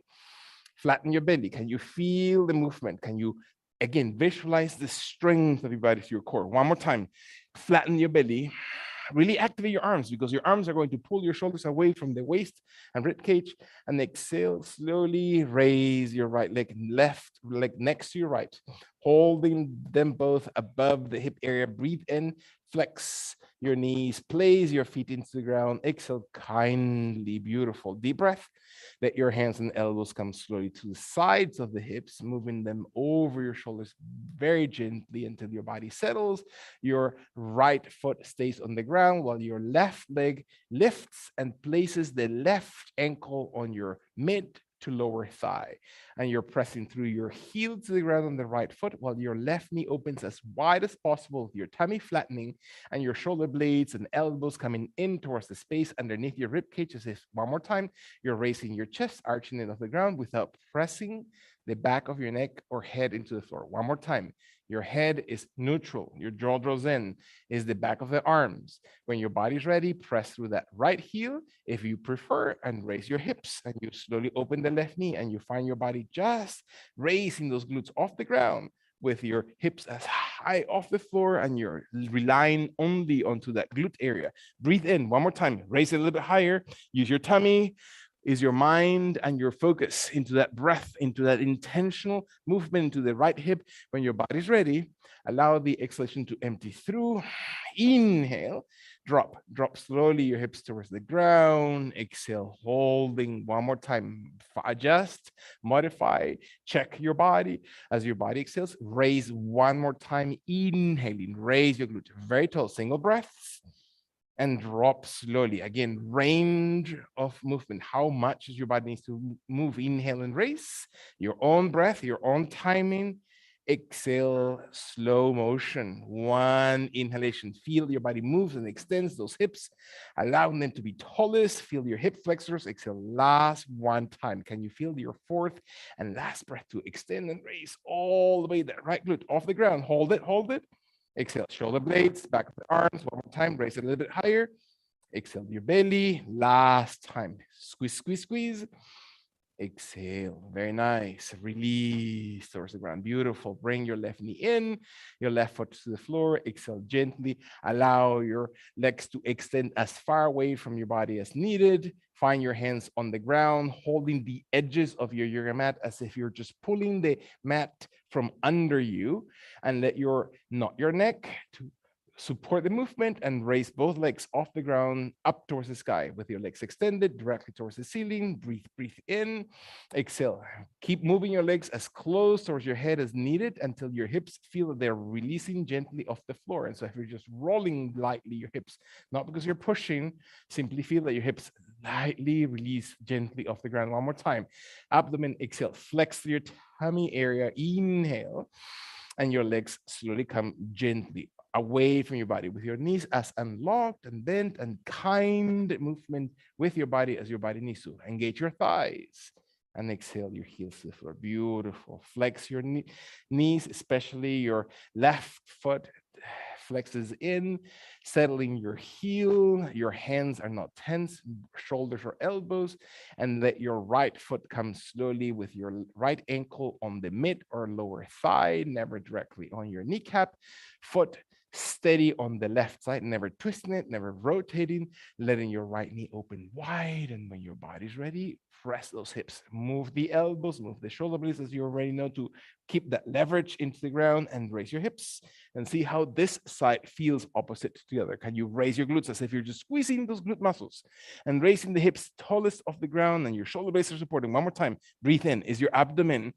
Speaker 1: flatten your belly. Can you feel the movement? Can you, again, visualize the strength of your body to your core? One more time, flatten your belly. Really activate your arms, because your arms are going to pull your shoulders away from the waist and rib cage. And exhale, slowly raise your right leg, left leg next to your right, holding them both above the hip area. Breathe in, flex your knees, place your feet into the ground. Exhale, kindly, beautiful. Deep breath. Let your hands and elbows come slowly to the sides of the hips, moving them over your shoulders very gently until your body settles. Your right foot stays on the ground while your left leg lifts and places the left ankle on your mid to lower thigh. And you're pressing through your heel to the ground on the right foot while your left knee opens as wide as possible, your tummy flattening and your shoulder blades and elbows coming in towards the space underneath your rib cage. As if, one more time, you're raising your chest, arching it off the ground without pressing the back of your neck or head into the floor. One more time. Your head is neutral. Your jaw draws in, is the back of the arms. When your body's ready, press through that right heel if you prefer, and raise your hips, and you slowly open the left knee and you find your body just raising those glutes off the ground with your hips as high off the floor, and you're relying only onto that glute area. Breathe in one more time, raise it a little bit higher, use your tummy, is your mind and your focus into that breath, into that intentional movement into the right hip. When your body's ready, allow the exhalation to empty through. Inhale, drop slowly your hips towards the ground. Exhale, holding one more time. Adjust, modify, check your body. As your body exhales, raise one more time. Inhaling, raise your glute very tall, single breaths. and drop slowly. Again, range of movement. How much does your body needs to move? Inhale and raise. Your own breath, your own timing. Exhale, slow motion. One inhalation. Feel your body moves and extends those hips, allowing them to be tallest. Feel your hip flexors. Exhale, last one time. Can you feel your fourth and last breath to extend and raise all the way that right glute off the ground? Hold it, hold it. Exhale, shoulder blades, back of the arms. One more time, raise it a little bit higher. Exhale your belly. Last time. Squeeze, squeeze, squeeze. Exhale. Very nice. Release towards the ground. Beautiful. Bring your left knee in, your left foot to the floor. Exhale gently. Allow your legs to extend as far away from your body as needed. Find your hands on the ground, holding the edges of your yoga mat as if you're just pulling the mat from under you, and let not your neck to support the movement, and raise both legs off the ground up towards the sky with your legs extended directly towards the ceiling. Breathe, breathe in, exhale. Keep moving your legs as close towards your head as needed until your hips feel that they're releasing gently off the floor. And so if you're just rolling lightly your hips, not because you're pushing, simply feel that your hips lightly release gently off the ground. One more time. Abdomen, exhale. Flex through your tummy area. Inhale. And your legs slowly come gently away from your body with your knees as unlocked and bent, and kind movement with your body as your body needs to. Engage your thighs and exhale your heels to the floor. Beautiful. Flex your knees, especially your left foot flexes in, settling your heel. Your hands are not tense, shoulders or elbows, and let your right foot come slowly with your right ankle on the mid or lower thigh, never directly on your kneecap. Foot steady on the left side, never twisting it, never rotating, letting your right knee open wide. And when your body's ready, press those hips, move the elbows, move the shoulder blades, as you already know, to keep that leverage into the ground, and raise your hips and see how this side feels opposite to the other. Can you raise your glutes as if you're just squeezing those glute muscles and raising the hips tallest off the ground, and your shoulder blades are supporting? One more time. Breathe in. Is your abdomen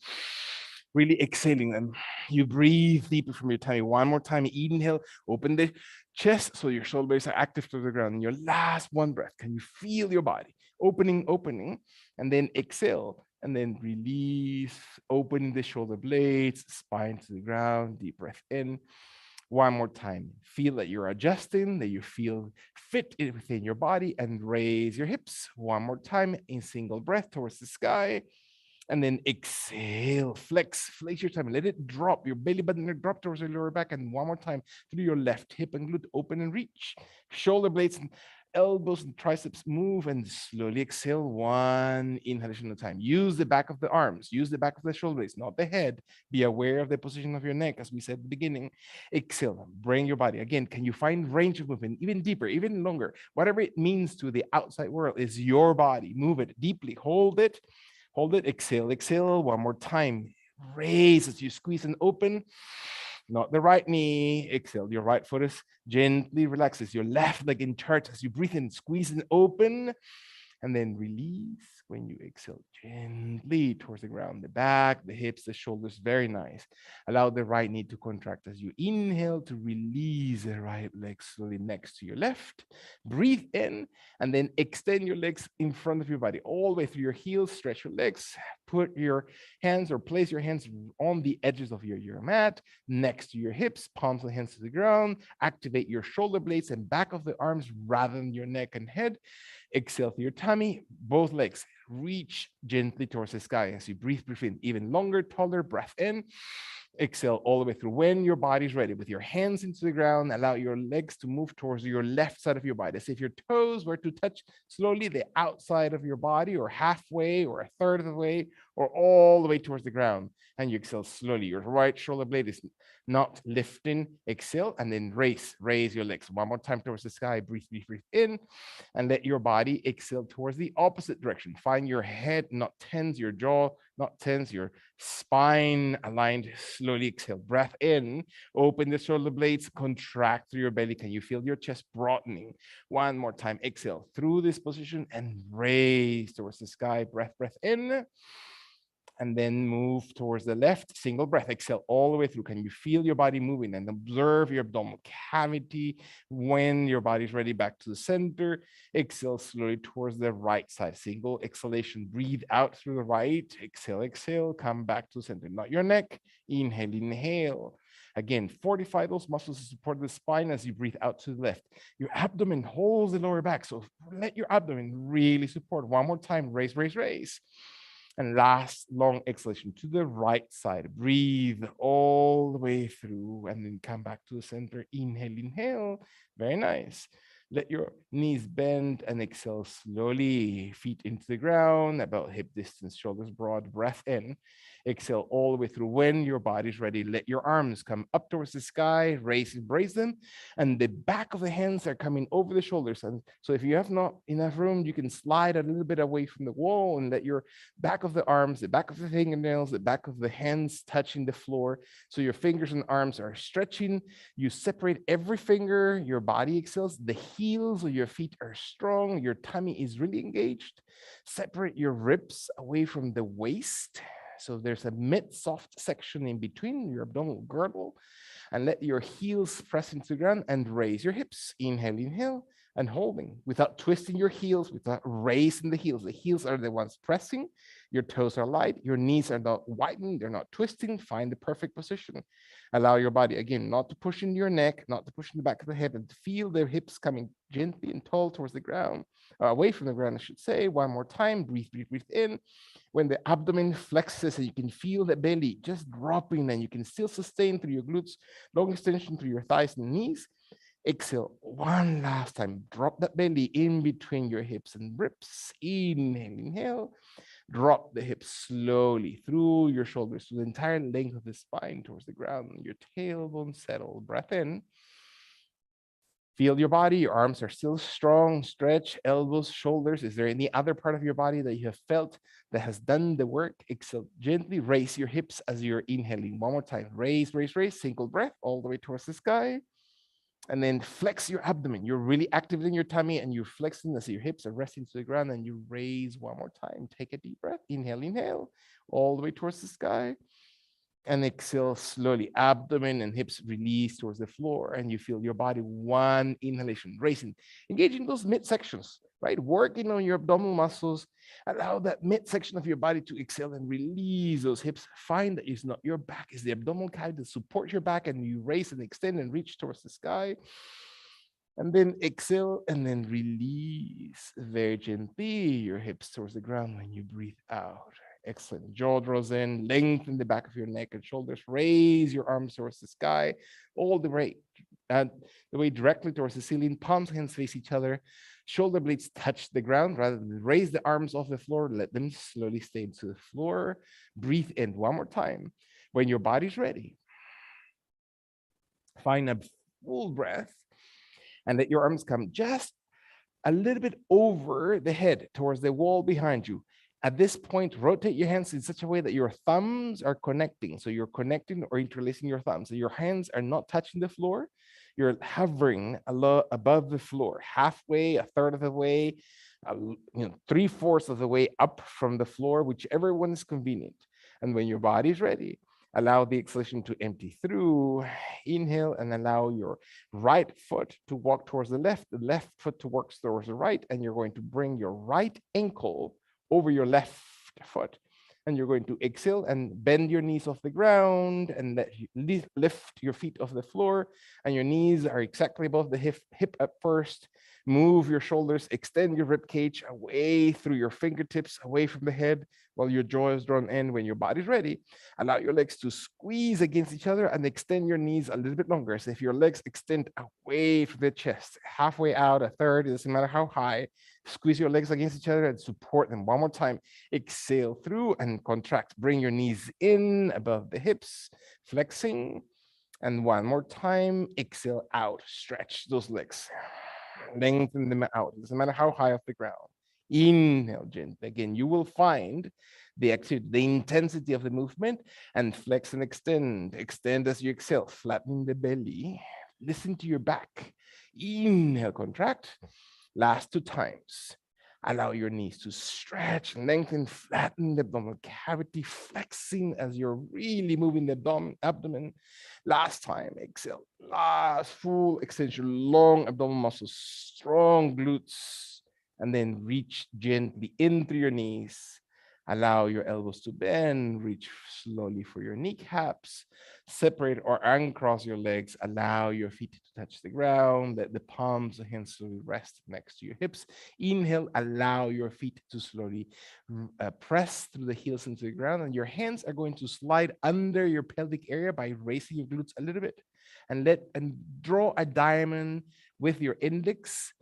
Speaker 1: really exhaling? And you breathe deeper from your tummy. One more time. Inhale, open the chest so your shoulder blades are active to the ground. And your last one breath, can you feel your body opening, and then exhale, and then release, opening the shoulder blades, spine to the ground. Deep breath in. One more time. Feel that you're adjusting, that you feel fit within your body, and raise your hips. One more time in single breath towards the sky. And then exhale, flex your tummy, let it drop, your belly button drop towards your lower back. And one more time through your left hip and glute, open and reach. Shoulder blades and elbows and triceps move, and slowly exhale, one inhalation at a time. Use the back of the arms, use the back of the shoulder blades, not the head. Be aware of the position of your neck, as we said at the beginning. Exhale, bring your body. Again, can you find range of movement, even deeper, even longer? Whatever it means to the outside world is your body. Move it deeply, hold it. Hold it, exhale, exhale. One more time. Raise as you squeeze and open. Not the right knee. Exhale. Your right foot is gently relaxes. Your left leg in church as you breathe in, squeeze and open. And then release when you exhale gently towards the ground, the back, the hips, the shoulders. Very nice. Allow the right knee to contract as you inhale to release the right leg slowly next to your left. Breathe in, and then extend your legs in front of your body all the way through your heels. Stretch your legs. Put your hands, or place your hands on the edges of your mat next to your hips, palms and hands to the ground. Activate your shoulder blades and back of the arms rather than your neck and head. Exhale through your tummy, both legs reach gently towards the sky as you breathe in. Even longer, taller breath in. Exhale all the way through. When your body's ready, with your hands into the ground, allow your legs to move towards your left side of your body. As if your toes were to touch slowly the outside of your body, or halfway, or a third of the way, or all the way towards the ground. And you exhale slowly. Your right shoulder blade is not lifting. Exhale, and then raise your legs. One more time towards the sky. Breathe in, and let your body exhale towards the opposite direction. Find your head not tense, your jaw not tense, your spine aligned. Slowly exhale. Breath in. Open the shoulder blades. Contract through your belly. Can you feel your chest broadening? One more time. Exhale through this position and raise towards the sky. Breath in. And then move towards the left, single breath, exhale all the way through. Can you feel your body moving? And observe your abdominal cavity. When your body's ready, back to the center. Exhale slowly towards the right side, single exhalation. Breathe out through the right, exhale, exhale, come back to the center, not your neck. Inhale, inhale. Again, fortify those muscles to support the spine as you breathe out to the left. Your abdomen holds the lower back, so let your abdomen really support. One more time, raise, raise, raise. And last long exhalation to the right side. Breathe all the way through and then come back to the center. Inhale, inhale. Very nice. Let your knees bend and exhale slowly. Feet into the ground, about hip distance, shoulders broad. Breath in. Exhale all the way through. When your body's ready, let your arms come up towards the sky. Raise and brace them. And the back of the hands are coming over the shoulders. And so if you have not enough room, you can slide a little bit away from the wall and let your back of the arms, the back of the fingernails, the back of the hands touching the floor. So your fingers and arms are stretching. You separate every finger, your body exhales. The heels of your feet are strong. Your tummy is really engaged. Separate your ribs away from the waist. So there's a mid-soft section in between your abdominal girdle. And let your heels press into the ground and raise your hips. Inhale, inhale, and holding without twisting your heels, without raising the heels. The heels are the ones pressing. Your toes are light. Your knees are not widening. They're not twisting. Find the perfect position. Allow your body, again, not to push in your neck, not to push in the back of the head, and feel the hips coming gently and tall towards the ground, away from the ground, I should say. One more time. Breathe, breathe, breathe in. When the abdomen flexes and you can feel the belly just dropping and you can still sustain through your glutes, long extension through your thighs and knees. Exhale one last time. Drop that belly in between your hips and ribs. Inhale, inhale. Drop the hips slowly through your shoulders to the entire length of the spine towards the ground. Your tailbone settle. Breath in. Feel your body. Your arms are still strong. Stretch elbows, shoulders. Is there any other part of your body that you have felt that has done the work? Exhale gently. Raise your hips as you're inhaling. One more time. Raise, raise, raise. Single breath all the way towards the sky. And then flex your abdomen. You're really activating your tummy and you're flexing as your hips are resting to the ground, and you raise one more time. Take a deep breath. Inhale, inhale, all the way towards the sky. And exhale slowly. Abdomen and hips release towards the floor, and you feel your body one inhalation, raising, engaging those midsections, right? Working on your abdominal muscles. Allow that midsection of your body to exhale and release those hips. Find that it's not your back, it's the abdominal cavity that supports your back, and you raise and extend and reach towards the sky. And then exhale and then release very gently your hips towards the ground when you breathe out. Excellent. Jaw draws in, lengthen the back of your neck and shoulders, raise your arms towards the sky, all the way, the way directly towards the ceiling, palms, hands face each other, shoulder blades touch the ground. Rather than raise the arms off the floor, let them slowly stay into the floor. Breathe in one more time. When your body's ready, find a full breath and let your arms come just a little bit over the head towards the wall behind you. At this point, rotate your hands in such a way that your thumbs are connecting. So you're connecting or interlacing your thumbs. So your hands are not touching the floor. You're hovering above the floor, halfway, a third of the way, 3/4 of the way up from the floor, whichever one is convenient. And when your body's ready, allow the exhalation to empty through. Inhale and allow your right foot to walk towards the left foot to work towards the right, and you're going to bring your right ankle over your left foot. And you're going to exhale and bend your knees off the ground and lift your feet off the floor. And your knees are exactly above the hip at first. Move your shoulders, extend your rib cage away through your fingertips, away from the head, while your jaw is drawn in. When your body's ready, allow your legs to squeeze against each other and extend your knees a little bit longer. So if your legs extend away from the chest, halfway out, a third, it doesn't matter how high, squeeze your legs against each other and support them. One more time. Exhale through and contract. Bring your knees in above the hips, flexing. And one more time. Exhale out. Stretch those legs. Lengthen them out. It doesn't matter how high off the ground. Inhale gently. Again, you will find the intensity of the movement, and flex and extend. Extend as you exhale, flattening the belly. Listen to your back. Inhale, contract. Last 2 times. Allow your knees to stretch, lengthen, flatten the abdominal cavity, flexing as you're really moving the abdomen. Last time, exhale. Last full extension, long abdominal muscles, strong glutes, and then reach gently in through your knees. Allow your elbows to bend, reach slowly for your kneecaps, separate or uncross your legs, allow your feet to touch the ground, let the palms of hands slowly rest next to your hips. Inhale, allow your feet to slowly press through the heels into the ground, and your hands are going to slide under your pelvic area by raising your glutes a little bit, and draw a diamond with your index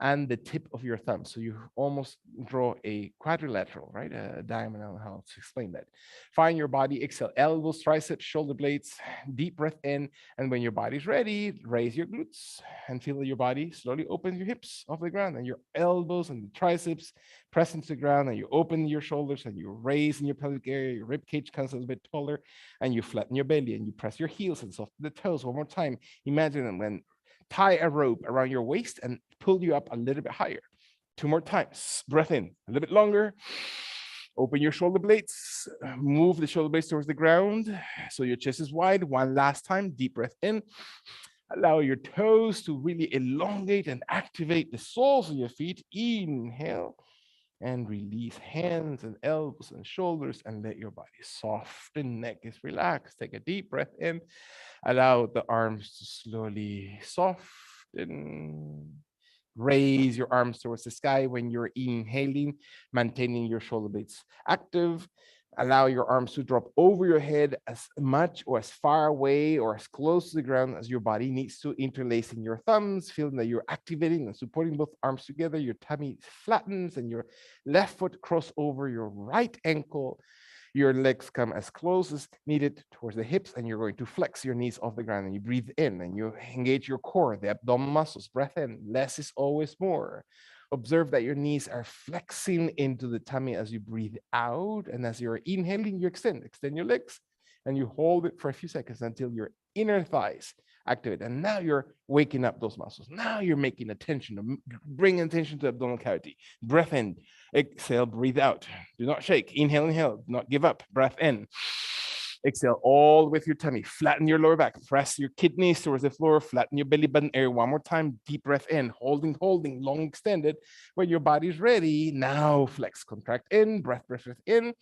Speaker 1: and the tip of your thumb. So you almost draw a quadrilateral, right? A diamond. I don't know how to explain that. Find your body, exhale, elbows, triceps, shoulder blades, deep breath in. And when your body's ready, raise your glutes and feel your body slowly open your hips off the ground and your elbows and the triceps press into the ground, and you open your shoulders and you raise in your pelvic area, your rib cage comes a little bit taller, and you flatten your belly and you press your heels and soften the toes. One more time. Imagine when tie a rope around your waist and pull you up a little bit higher. Two more times. Breath in, a little bit longer. Open your shoulder blades, move the shoulder blades towards the ground so your chest is wide. One last time, deep breath in. Allow your toes to really elongate and activate the soles of your feet. Inhale and release hands and elbows and shoulders and let your body soften. Neck is relaxed. Take a deep breath in. Allow the arms to slowly soften. Raise your arms towards the sky when you're inhaling, maintaining your shoulder blades active. Allow your arms to drop over your head as much or as far away or as close to the ground as your body needs to, interlacing your thumbs, feeling that you're activating and supporting both arms together. Your tummy flattens and your left foot cross over your right ankle. Your legs come as close as needed towards the hips, and you're going to flex your knees off the ground, and you breathe in and you engage your core, the abdominal muscles. Breath in. Less is always more. Observe that your knees are flexing into the tummy as you breathe out, and as you're inhaling, you extend your legs, and you hold it for a few seconds until your inner thighs activate. And now you're waking up those muscles. Now you're making attention, bring attention to the abdominal cavity. Breath in, exhale, breathe out. Do not shake. Inhale, inhale. Do not give up. Breath in. Exhale all with your tummy. Flatten your lower back. Press your kidneys towards the floor. Flatten your belly button area. One more time. Deep breath in. Holding, long extended. When your body's ready, now flex, contract in. Breath in.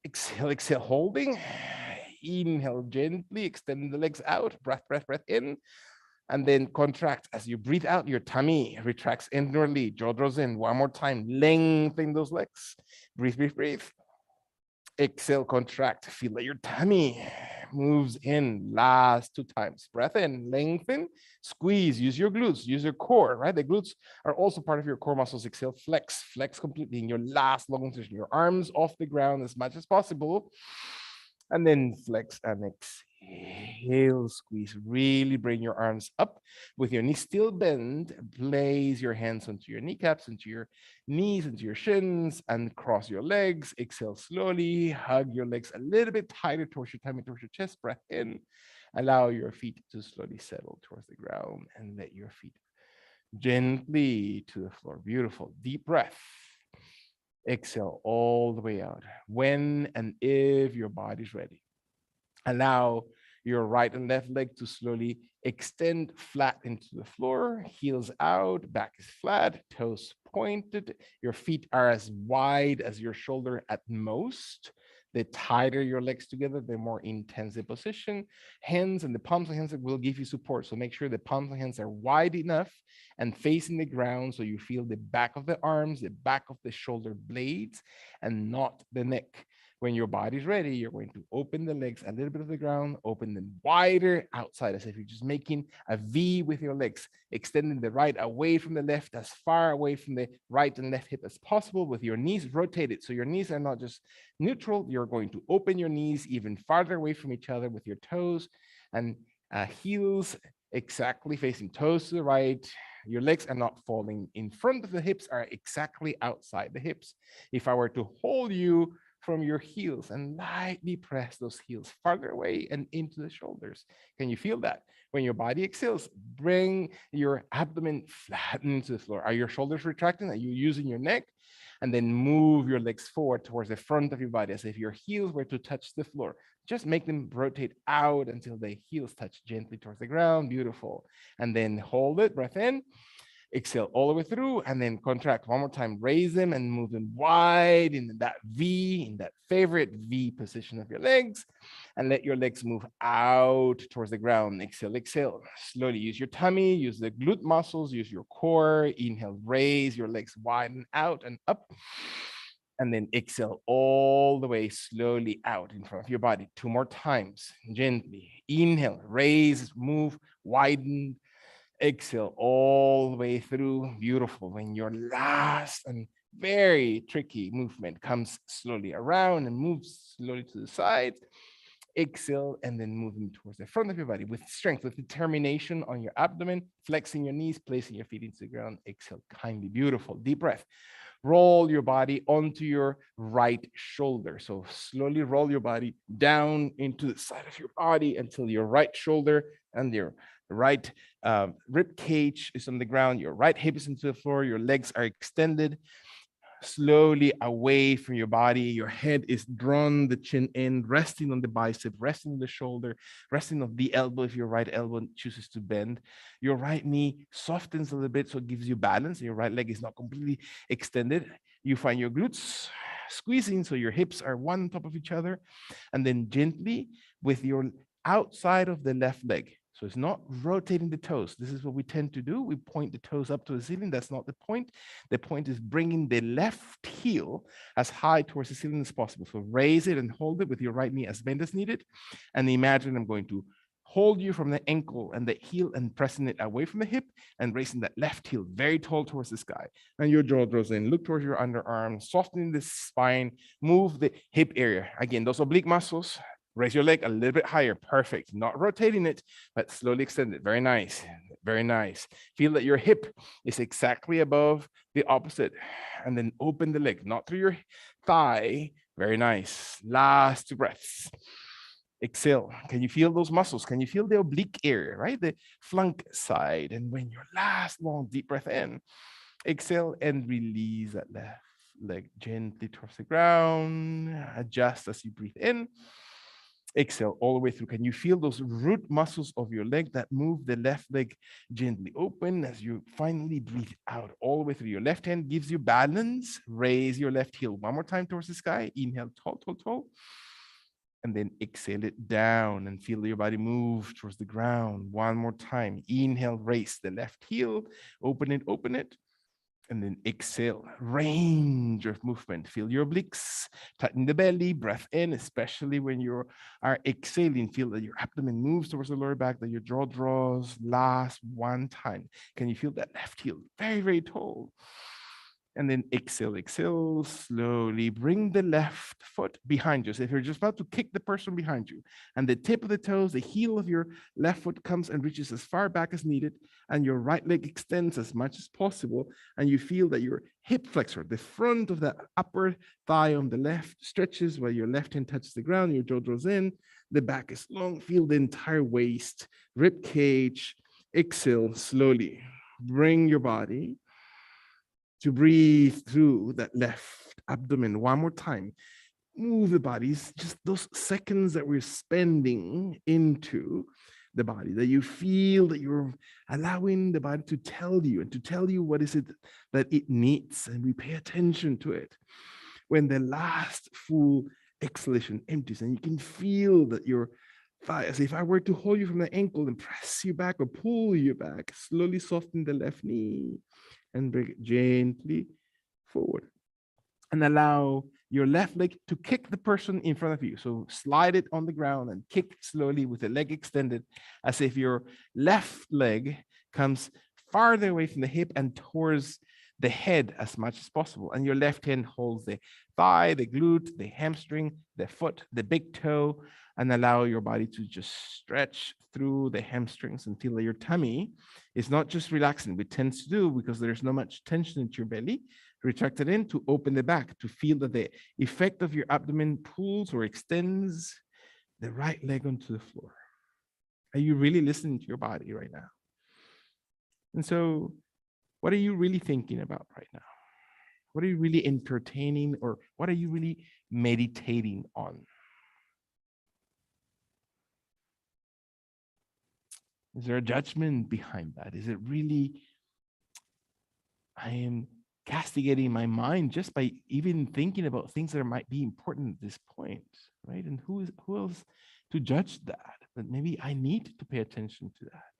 Speaker 1: Exhale, exhale, holding. Inhale gently, extend the legs out. Breath in. And then contract as you breathe out. Your tummy retracts inwardly. Jaw draws in. One more time. Lengthen those legs. Breathe. Exhale, contract. Feel that your tummy moves in. Last two times. Breath in, lengthen, squeeze. Use your glutes, use your core, right? The glutes are also part of your core muscles. Exhale, flex completely in your last long extension. Your arms off the ground as much as possible. And then flex and exhale, squeeze. Really bring your arms up with your knees still bent. Place your hands onto your kneecaps, into your knees, into your shins, and cross your legs. Exhale slowly. Hug your legs a little bit tighter towards your tummy, towards your chest. Breath in. Allow your feet to slowly settle towards the ground and let your feet gently to the floor. Beautiful. Deep breath. Exhale all the way out. When and if your body's ready, allow your right and left leg to slowly extend flat into the floor, heels out, back is flat, toes pointed. Your feet are as wide as your shoulder at most. The tighter your legs together, the more intense the position. Hands and the palms of hands will give you support. So make sure the palms of hands are wide enough and facing the ground so you feel the back of the arms, the back of the shoulder blades, and not the neck. When your body's ready, you're going to open the legs a little bit of the ground, open them wider outside, as if you're just making a V with your legs, extending the right away from the left, as far away from the right and left hip as possible, with your knees rotated. So your knees are not just neutral. You're going to open your knees even farther away from each other with your toes and heels exactly facing toes to the right. Your legs are not falling in front of the hips, are exactly outside the hips. If I were to hold you from your heels and lightly press those heels farther away and into the shoulders. Can you feel that? When your body exhales, bring your abdomen flat into the floor. Are your shoulders retracting? Are you using your neck? And then move your legs forward towards the front of your body as if your heels were to touch the floor. Just make them rotate out until the heels touch gently towards the ground. Beautiful. And then hold it, breath in. Exhale all the way through and then contract one more time. Raise them and move them wide in that V, in that favorite V position of your legs, and let your legs move out towards the ground. Exhale, exhale. Slowly use your tummy, use the glute muscles, use your core. Inhale, raise your legs widen out and up. And then exhale all the way slowly out in front of your body. Two more times, gently. Inhale, raise, move, widen. Exhale all the way through. Beautiful. When your last and very tricky movement comes slowly around and moves slowly to the side, exhale and then moving towards the front of your body with strength, with determination on your abdomen, flexing your knees, placing your feet into the ground. Exhale kindly. Beautiful. Deep breath. Roll your body onto your right shoulder. So slowly roll your body down into the side of your body until your right shoulder and your right rib cage is on the ground. Your right hip is into the floor. Your legs are extended slowly away from your body. Your head is drawn, the chin in, resting on the bicep, resting on the shoulder, resting on the elbow if your right elbow chooses to bend. Your right knee softens a little bit, so it gives you balance. Your right leg is not completely extended. You find your glutes squeezing, so your hips are one on top of each other. And then gently with your outside of the left leg. So it's not rotating the toes. This is what we tend to do. We point the toes up to the ceiling. That's not the point. The point is bringing the left heel as high towards the ceiling as possible. So raise it and hold it with your right knee as bent as needed. And imagine I'm going to hold you from the ankle and the heel and pressing it away from the hip and raising that left heel very tall towards the sky. And your jaw draws in. Look towards your underarm, softening the spine, move the hip area. Again, those oblique muscles. Raise your leg a little bit higher. Perfect. Not rotating it, but slowly extend it. Very nice. Very nice. Feel that your hip is exactly above the opposite. And then open the leg, not through your thigh. Very nice. Last two breaths. Exhale. Can you feel those muscles? Can you feel the oblique area, right? The flank side. And when your last long deep breath in, exhale and release that left leg gently towards the ground. Adjust as you breathe in. Exhale all the way through. Can you feel those root muscles of your leg that move the left leg gently open as you finally breathe out all the way through? Your left hand gives you balance. Raise your left heel one more time towards the sky. Inhale, tall, tall, tall. And then exhale it down and feel your body move towards the ground. One more time. Inhale, raise the left heel. Open it, open it. And then exhale, range of movement. Feel your obliques, tighten the belly, breath in, especially when you are exhaling. Feel that your abdomen moves towards the lower back, that your jaw draws. Last one time. Can you feel that left heel very, very tall? And then exhale, exhale, slowly bring the left foot behind you. So if you're just about to kick the person behind you and the tip of the toes, the heel of your left foot comes and reaches as far back as needed, and your right leg extends as much as possible, and you feel that your hip flexor, the front of the upper thigh on the left, stretches while your left hand touches the ground, your jaw draws in, the back is long, feel the entire waist, rib cage. Exhale slowly. Bring your body to breathe through that left abdomen one more time. Move the bodies, just those seconds that we're spending into the body, that you feel that you're allowing the body to tell you and to tell you what is it that it needs, and we pay attention to it. When the last full exhalation empties and you can feel that your thigh, as if I were to hold you from the ankle and press you back or pull you back, slowly soften the left knee and bring it gently forward. And allow your left leg to kick the person in front of you. So slide it on the ground and kick slowly with the leg extended, as if your left leg comes farther away from the hip and towards the head as much as possible. And your left hand holds the thigh, the glute, the hamstring, the foot, the big toe, and allow your body to just stretch through the hamstrings and feel your tummy It's not just relaxing, it tends to do because there's not much tension into your belly. Retract it in to open the back, to feel that the effect of your abdomen pulls or extends the right leg onto the floor. Are you really listening to your body right now? And so, what are you really thinking about right now? What are you really entertaining, or what are you really meditating on? Is there a judgment behind that? Is it really, I am castigating my mind just by even thinking about things that might be important at this point, right? And who else to judge that? But maybe I need to pay attention to that.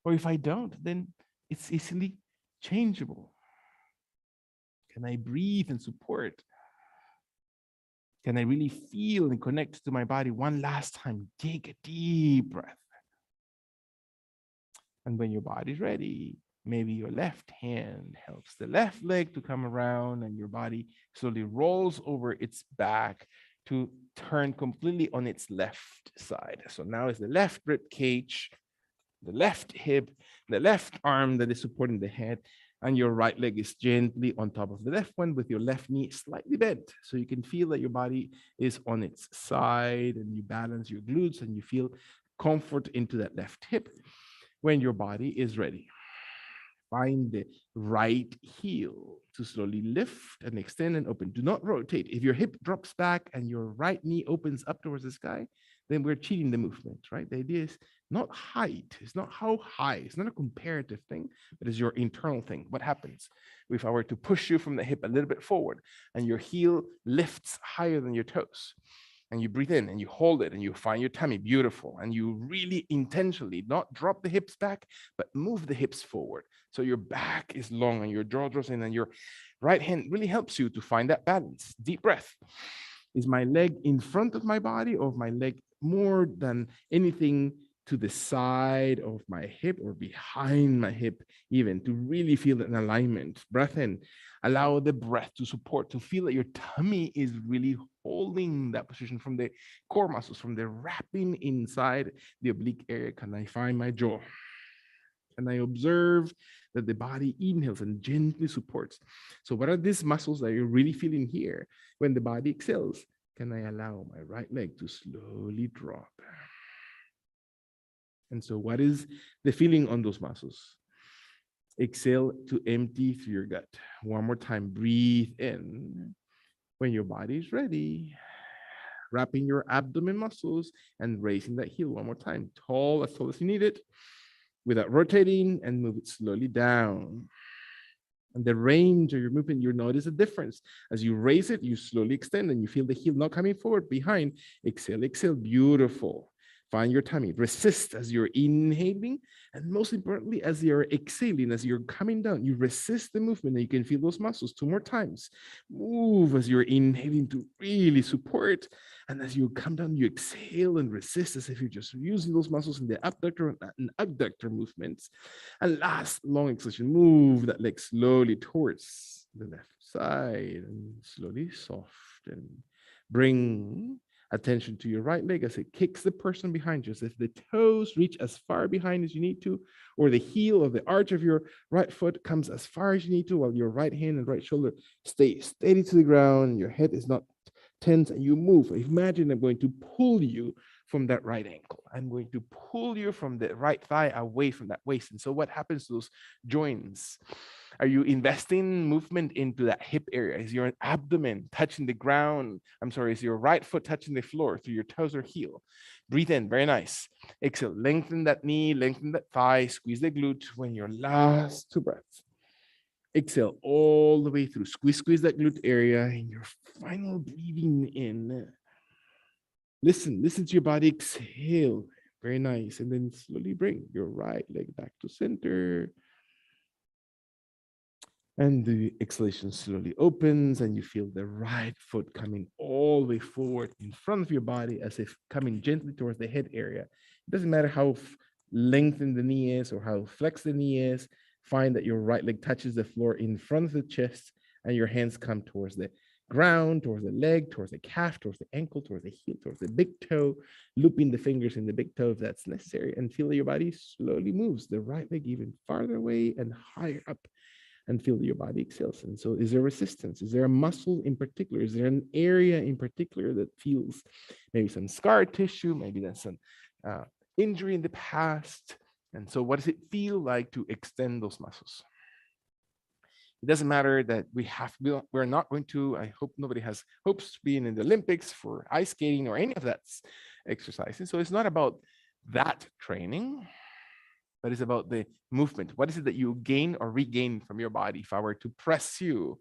Speaker 1: Or if I don't, then it's easily changeable. Can I breathe and support? Can I really feel and connect to my body one last time? Take a deep breath. And when your body's ready, maybe your left hand helps the left leg to come around, and your body slowly rolls over its back to turn completely on its left side. So now it's the left rib cage, the left hip, the left arm that is supporting the head, and your right leg is gently on top of the left one with your left knee slightly bent. So you can feel that your body is on its side, and you balance your glutes and you feel comfort into that left hip. When your body is ready, find the right heel to slowly lift and extend and open. Do not rotate. If your hip drops back and your right knee opens up towards the sky, then we're cheating the movement, right? The idea is not height. It's not how high. It's not a comparative thing, but it's your internal thing. What happens if I were to push you from the hip a little bit forward and your heel lifts higher than your toes? And you breathe in and you hold it and you find your tummy beautiful, and you really intentionally not drop the hips back, but move the hips forward. So your back is long and your jaw draws in, and your right hand really helps you to find that balance. Deep breath. Is my leg in front of my body, or my leg more than anything to the side of my hip or behind my hip, even to really feel an alignment? Breath in. Allow the breath to support, to feel that your tummy is really holding that position from the core muscles, from the wrapping inside the oblique area. Can I find my jaw? And I observe that the body inhales and gently supports. So what are these muscles that you're really feeling here? When the body exhales, can I allow my right leg to slowly drop? And so what is the feeling on those muscles? Exhale to empty through your gut. One more time, breathe in. When your body is ready, wrapping your abdomen muscles and raising that heel one more time. Tall as you need it, without rotating, and move it slowly down. And the range of your movement, you notice a difference. As you raise it, you slowly extend and you feel the heel not coming forward, behind. Exhale, exhale, beautiful. Find your tummy. Resist as you're inhaling, and most importantly, as you're exhaling, as you're coming down, you resist the movement, and you can feel those muscles 2 more times. Move as you're inhaling to really support, and as you come down, you exhale and resist as if you're just using those muscles in the abductor and abductor movements. And last, long exhalation, move that leg slowly towards the left side and slowly soften. Bring attention to your right leg as it kicks the person behind you, as if the toes reach as far behind as you need to, or the heel of the arch of your right foot comes as far as you need to, while your right hand and right shoulder stay steady to the ground. Your head is not tense, and you move. Imagine I'm going to pull you from that right ankle. I'm going to pull you from the right thigh away from that waist. And so what happens to those joints? Are you investing movement into that hip area? Is your abdomen touching the ground? I'm sorry, is your right foot touching the floor through your toes or heel? Breathe in, very nice. Exhale, lengthen that knee, lengthen that thigh, squeeze the glute. When your last 2 breaths. Exhale all the way through. Squeeze that glute area. And your final breathing in. Listen to your body. Exhale. Very nice. And then slowly bring your right leg back to center. And the exhalation slowly opens, and you feel the right foot coming all the way forward in front of your body, as if coming gently towards the head area. It doesn't matter how lengthened the knee is or how flexed the knee is. Find that your right leg touches the floor in front of the chest, and your hands come towards the
Speaker 2: ground, towards the leg, towards the calf, towards the ankle, towards the heel, towards the big toe, looping the fingers in the big toe if that's necessary, and feel your body slowly moves the right leg even farther away and higher up, and feel your body exhales. And so, is there resistance? Is there a muscle in particular? Is there an area in particular that feels maybe some scar tissue? Maybe that's some injury in the past. And so, what does it feel like to extend those muscles? It doesn't matter that we're not going to, I hope nobody has hopes to be in the Olympics for ice skating or any of that exercises. So it's not about that training, but it's about the movement. What is it that you gain or regain from your body? If I were to press you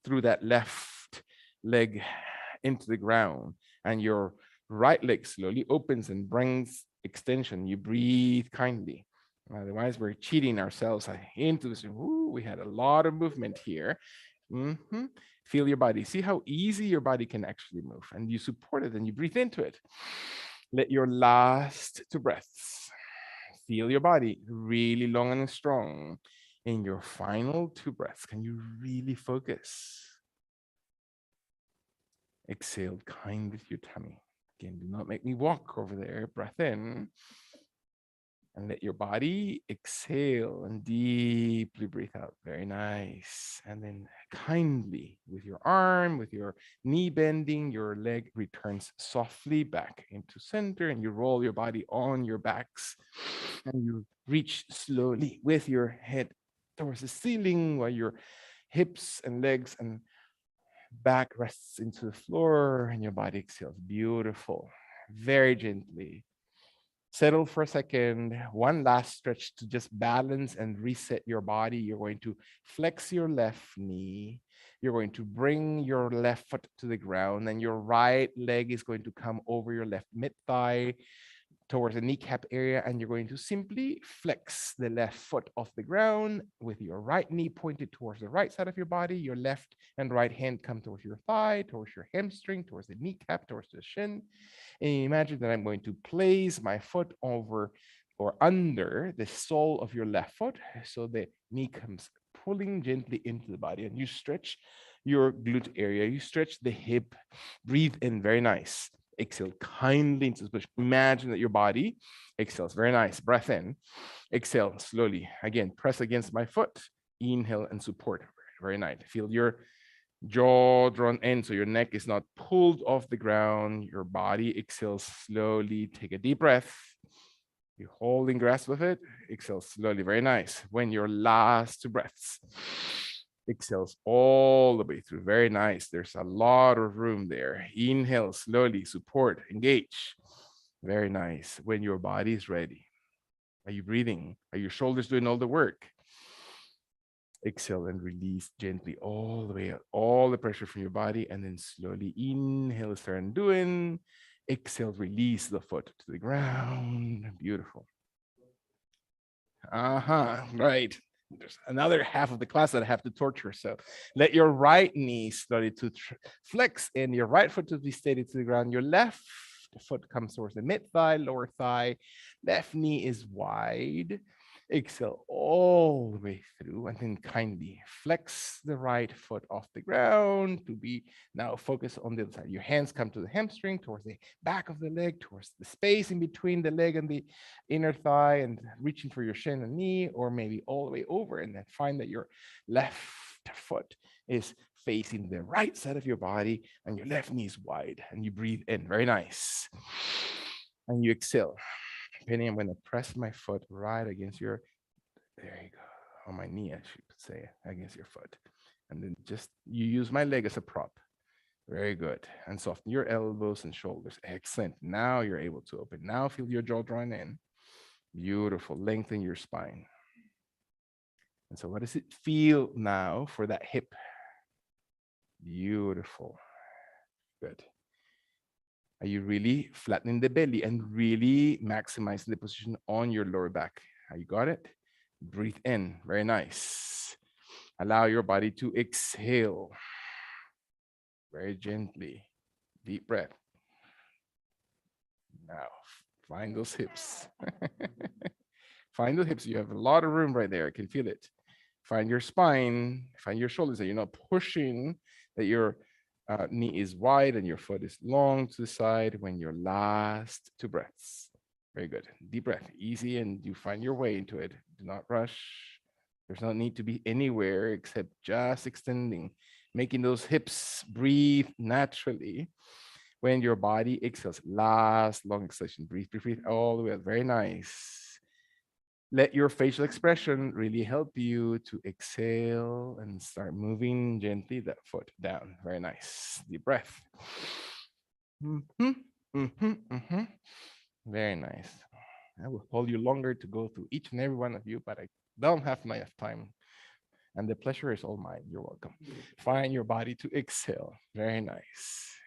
Speaker 2: through that left leg into the ground and your right leg slowly opens and brings extension, you breathe kindly. Otherwise, we're cheating ourselves into this. Ooh, we had a lot of movement here. Feel your body. See how easy your body can actually move. And you support it and you breathe into it. Let your last two breaths. Feel your body really long and strong. In your final two breaths, can you really focus? Exhale kind with your tummy. Again, do not make me walk over there. Breath in. And let your body exhale and deeply breathe out. Very nice. And then kindly with your arm, with your knee bending, your leg returns softly back into center and you roll your body on your backs and you reach slowly with your head towards the ceiling while your hips and legs and back rests into the floor and your body exhales. Beautiful. Very gently. Settle for a second. One last stretch to just balance and reset your body. You're going to flex your left knee. You're going to bring your left foot to the ground, and your right leg is going to come over your left mid thigh towards the kneecap area, and you're going to simply flex the left foot off the ground with your right knee pointed towards the right side of your body. Your left and right hand come towards your thigh, towards your hamstring, towards the kneecap, towards the shin. And imagine that I'm going to place my foot over or under the sole of your left foot. So the knee comes pulling gently into the body, and you stretch your glute area. You stretch the hip, breathe in, very nice. Exhale kindly into the push. Imagine that your body exhales. Very nice. Breath in. Exhale slowly. Again, press against my foot. Inhale and support. Very nice. Feel your jaw drawn in so your neck is not pulled off the ground. Your body exhales slowly. Take a deep breath. You're holding grasp of it. Exhale slowly. Very nice. When your last two breaths. Exhales all the way through. Very nice. There's a lot of room there. Inhale slowly, support, engage. Very nice. When your body is ready. Are you breathing? Are your shoulders doing all the work? Exhale and release gently all the way out, all the pressure from your body, and then slowly inhale, start undoing. Exhale, release the foot to the ground. Beautiful. Right. There's another half of the class that I have to torture. So let your right knee slowly to flex and your right foot to be steady to the ground. Your left foot comes towards the mid thigh, lower thigh. Left knee is wide. Exhale all the way through, and then kindly flex the right foot off the ground to be now focus on the other side. Your hands come to the hamstring, towards the back of the leg, towards the space in between the leg and the inner thigh, and reaching for your shin and knee, or maybe all the way over, and then find that your left foot is facing the right side of your body and your left knee is wide, and you breathe in. Very nice. And you exhale. Depending, I'm going to press my foot right against your, there you go, on my knee, I should say, against your foot. And then just, you use my leg as a prop. Very good. And soften your elbows and shoulders. Excellent. Now you're able to open. Now feel your jaw drawn in. Beautiful. Lengthen your spine. And so what does it feel now for that hip? Beautiful. Good. Are you really flattening the belly and really maximizing the position on your lower back? You got it? Breathe in. Very nice. Allow your body to exhale. Very gently. Deep breath. Now, find those hips. Find the hips. You have a lot of room right there. I can feel it. Find your spine. Find your shoulders, that you're not pushing, that you're
Speaker 1: Knee is wide and your foot is long to the side when your last two breaths. Very good. Deep breath, easy, and you find your way into it. Do not rush. There's no need to be anywhere except just extending, making those hips breathe naturally when your body exhales. Last long exhalation. Breathe, breathe, breathe all the way up. Very nice. Let your facial expression really help you to exhale and start moving gently that foot down. Very nice. Deep breath. Very nice. I will hold you longer to go through each and every one of you, but I don't have enough time. And the pleasure is all mine. You're welcome. Find your body to exhale. Very nice.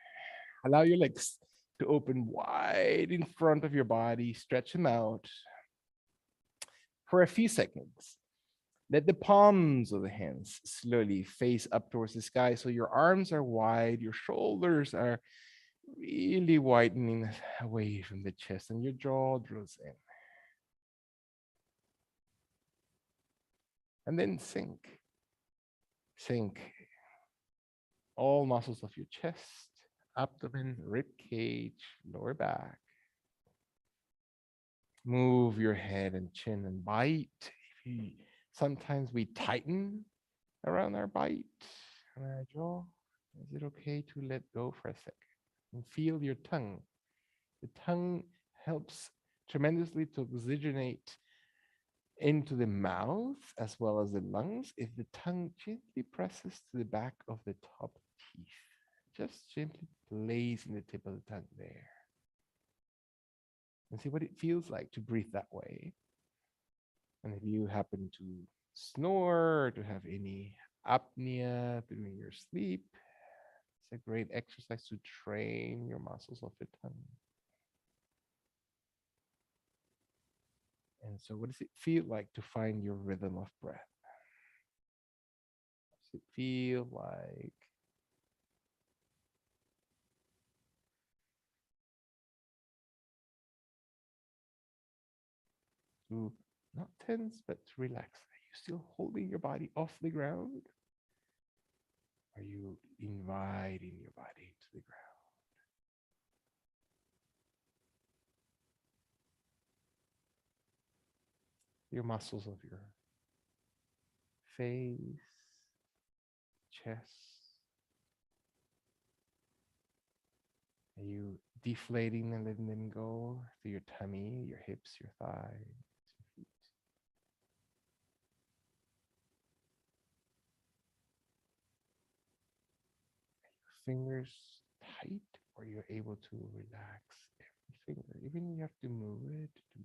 Speaker 1: Allow your legs to open wide in front of your body. Stretch them out for a few seconds. Let the palms of the hands slowly face up towards the sky. So your arms are wide, your shoulders are really widening away from the chest, and your jaw draws in. And then sink. Sink all muscles of your chest, abdomen, rib cage, lower back. Move your head and chin and bite. Sometimes we tighten around our bite and our jaw. Is it okay to let go for a second and feel your tongue? The tongue helps tremendously to oxygenate into the mouth as well as the lungs if the tongue gently presses to the back of the top teeth. Just gently placing the tip of the tongue there. And see what it feels like to breathe that way. And if you happen to snore or to have any apnea during your sleep, it's a great exercise to train your muscles of the tongue. And so, what does it feel like to find your rhythm of breath? Does it feel like to not tense, but to relax? Are you still holding your body off the ground? Are you inviting your body to the ground? Your muscles of your face, chest. Are you deflating and letting them go to your tummy, your hips, your thighs, your feet? Fingers tight, or you're able to relax every finger, even you have to move it to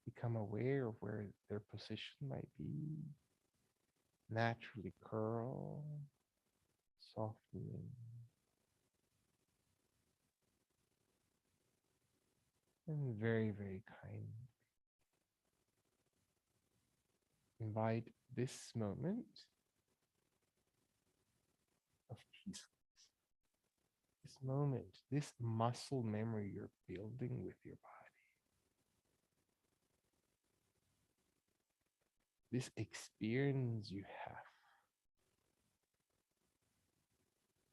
Speaker 1: become aware of where their position might be. Naturally curl, softening, and very, very kind. Invite this moment of peacefulness, this moment, this muscle memory you're building with your body, this experience you have,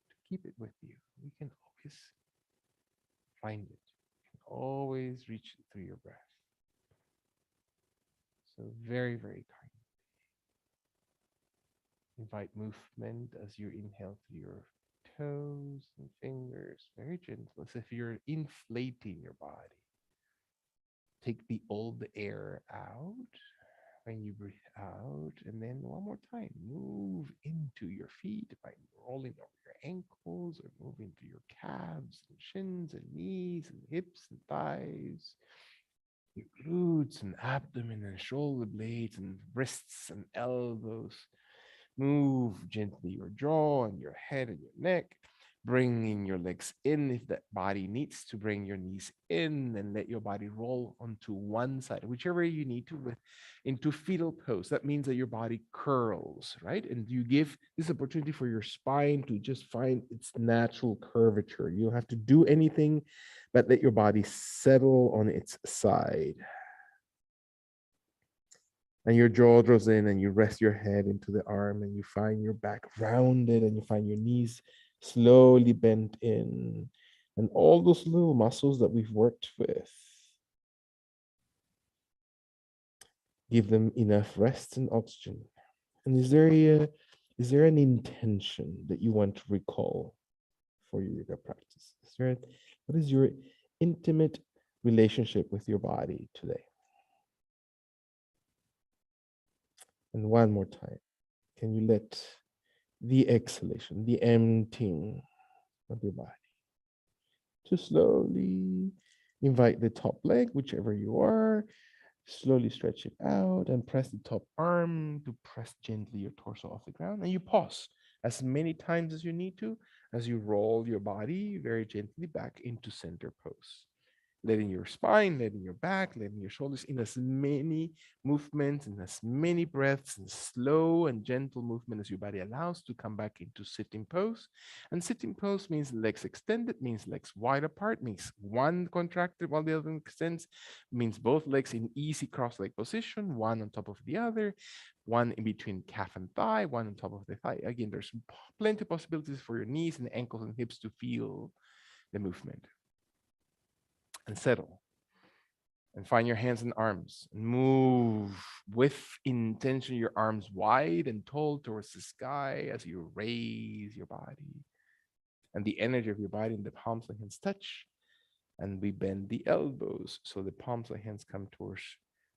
Speaker 1: to keep it with you. We can always find it. You can always reach it through your breath. So very, very kind. Invite movement as you inhale through your toes and fingers, very gentle, as if you're inflating your body. Take the old air out when you breathe out, and then one more time, move into your feet by rolling over your ankles or move into your calves and shins and knees and hips and thighs, your glutes and abdomen and shoulder blades and wrists and elbows. Move gently your jaw and your head and your neck. Bringing your legs in if that body needs to bring your knees in, and let your body roll onto one side, whichever you need to, with into fetal pose. That means that your body curls, right? And you give this opportunity for your spine to just find its natural curvature. You don't have to do anything, but let your body settle on its side. And your jaw draws in and you rest your head into the arm and you find your back rounded and you find your knees
Speaker 2: slowly bend in. And all those little muscles that we've worked with, give them enough rest and oxygen. And is there an intention that you want to recall for your yoga practice? What is your intimate relationship with your body today? And one more time, can you let the exhalation, the emptying of your body, to slowly invite the top leg, whichever you are, slowly stretch it out and press the top arm to press gently your torso off the ground. And you pause as many times as you need to as you roll your body very gently back into center pose, letting your spine, letting your back, letting your shoulders in as many movements and as many breaths and slow and gentle movement as your body allows to come back into sitting pose. And sitting pose means legs extended, means legs wide apart, means one contracted while the other extends, means both legs in easy cross leg position, one on top of the other, one in between calf and thigh, one on top of the thigh. Again, there's plenty of possibilities for your knees and ankles and hips to feel the movement. And settle and find your hands and arms and move with intention your arms wide and tall towards the sky as you raise your body, and the energy of your body and the palms of the hands touch, and we bend the elbows so the palms of the hands come towards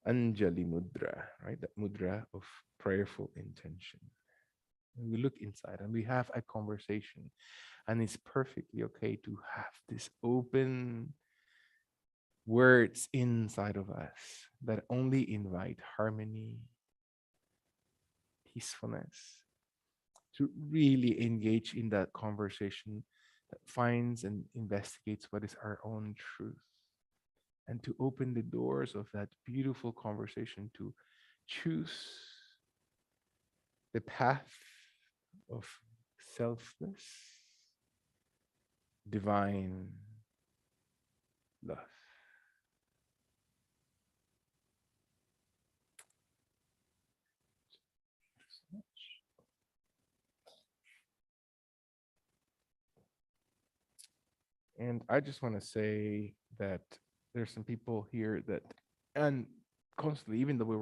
Speaker 2: Anjali Mudra, right? That mudra of prayerful intention. And we look inside and we have a conversation, and it's perfectly okay to have this open words inside of us that only invite harmony, peacefulness, to really engage in that conversation that finds and investigates what is our own truth, and to open the doors of that beautiful conversation to choose the path of selfless, divine love. And I just want to say that there's some people here that, and constantly, even though we were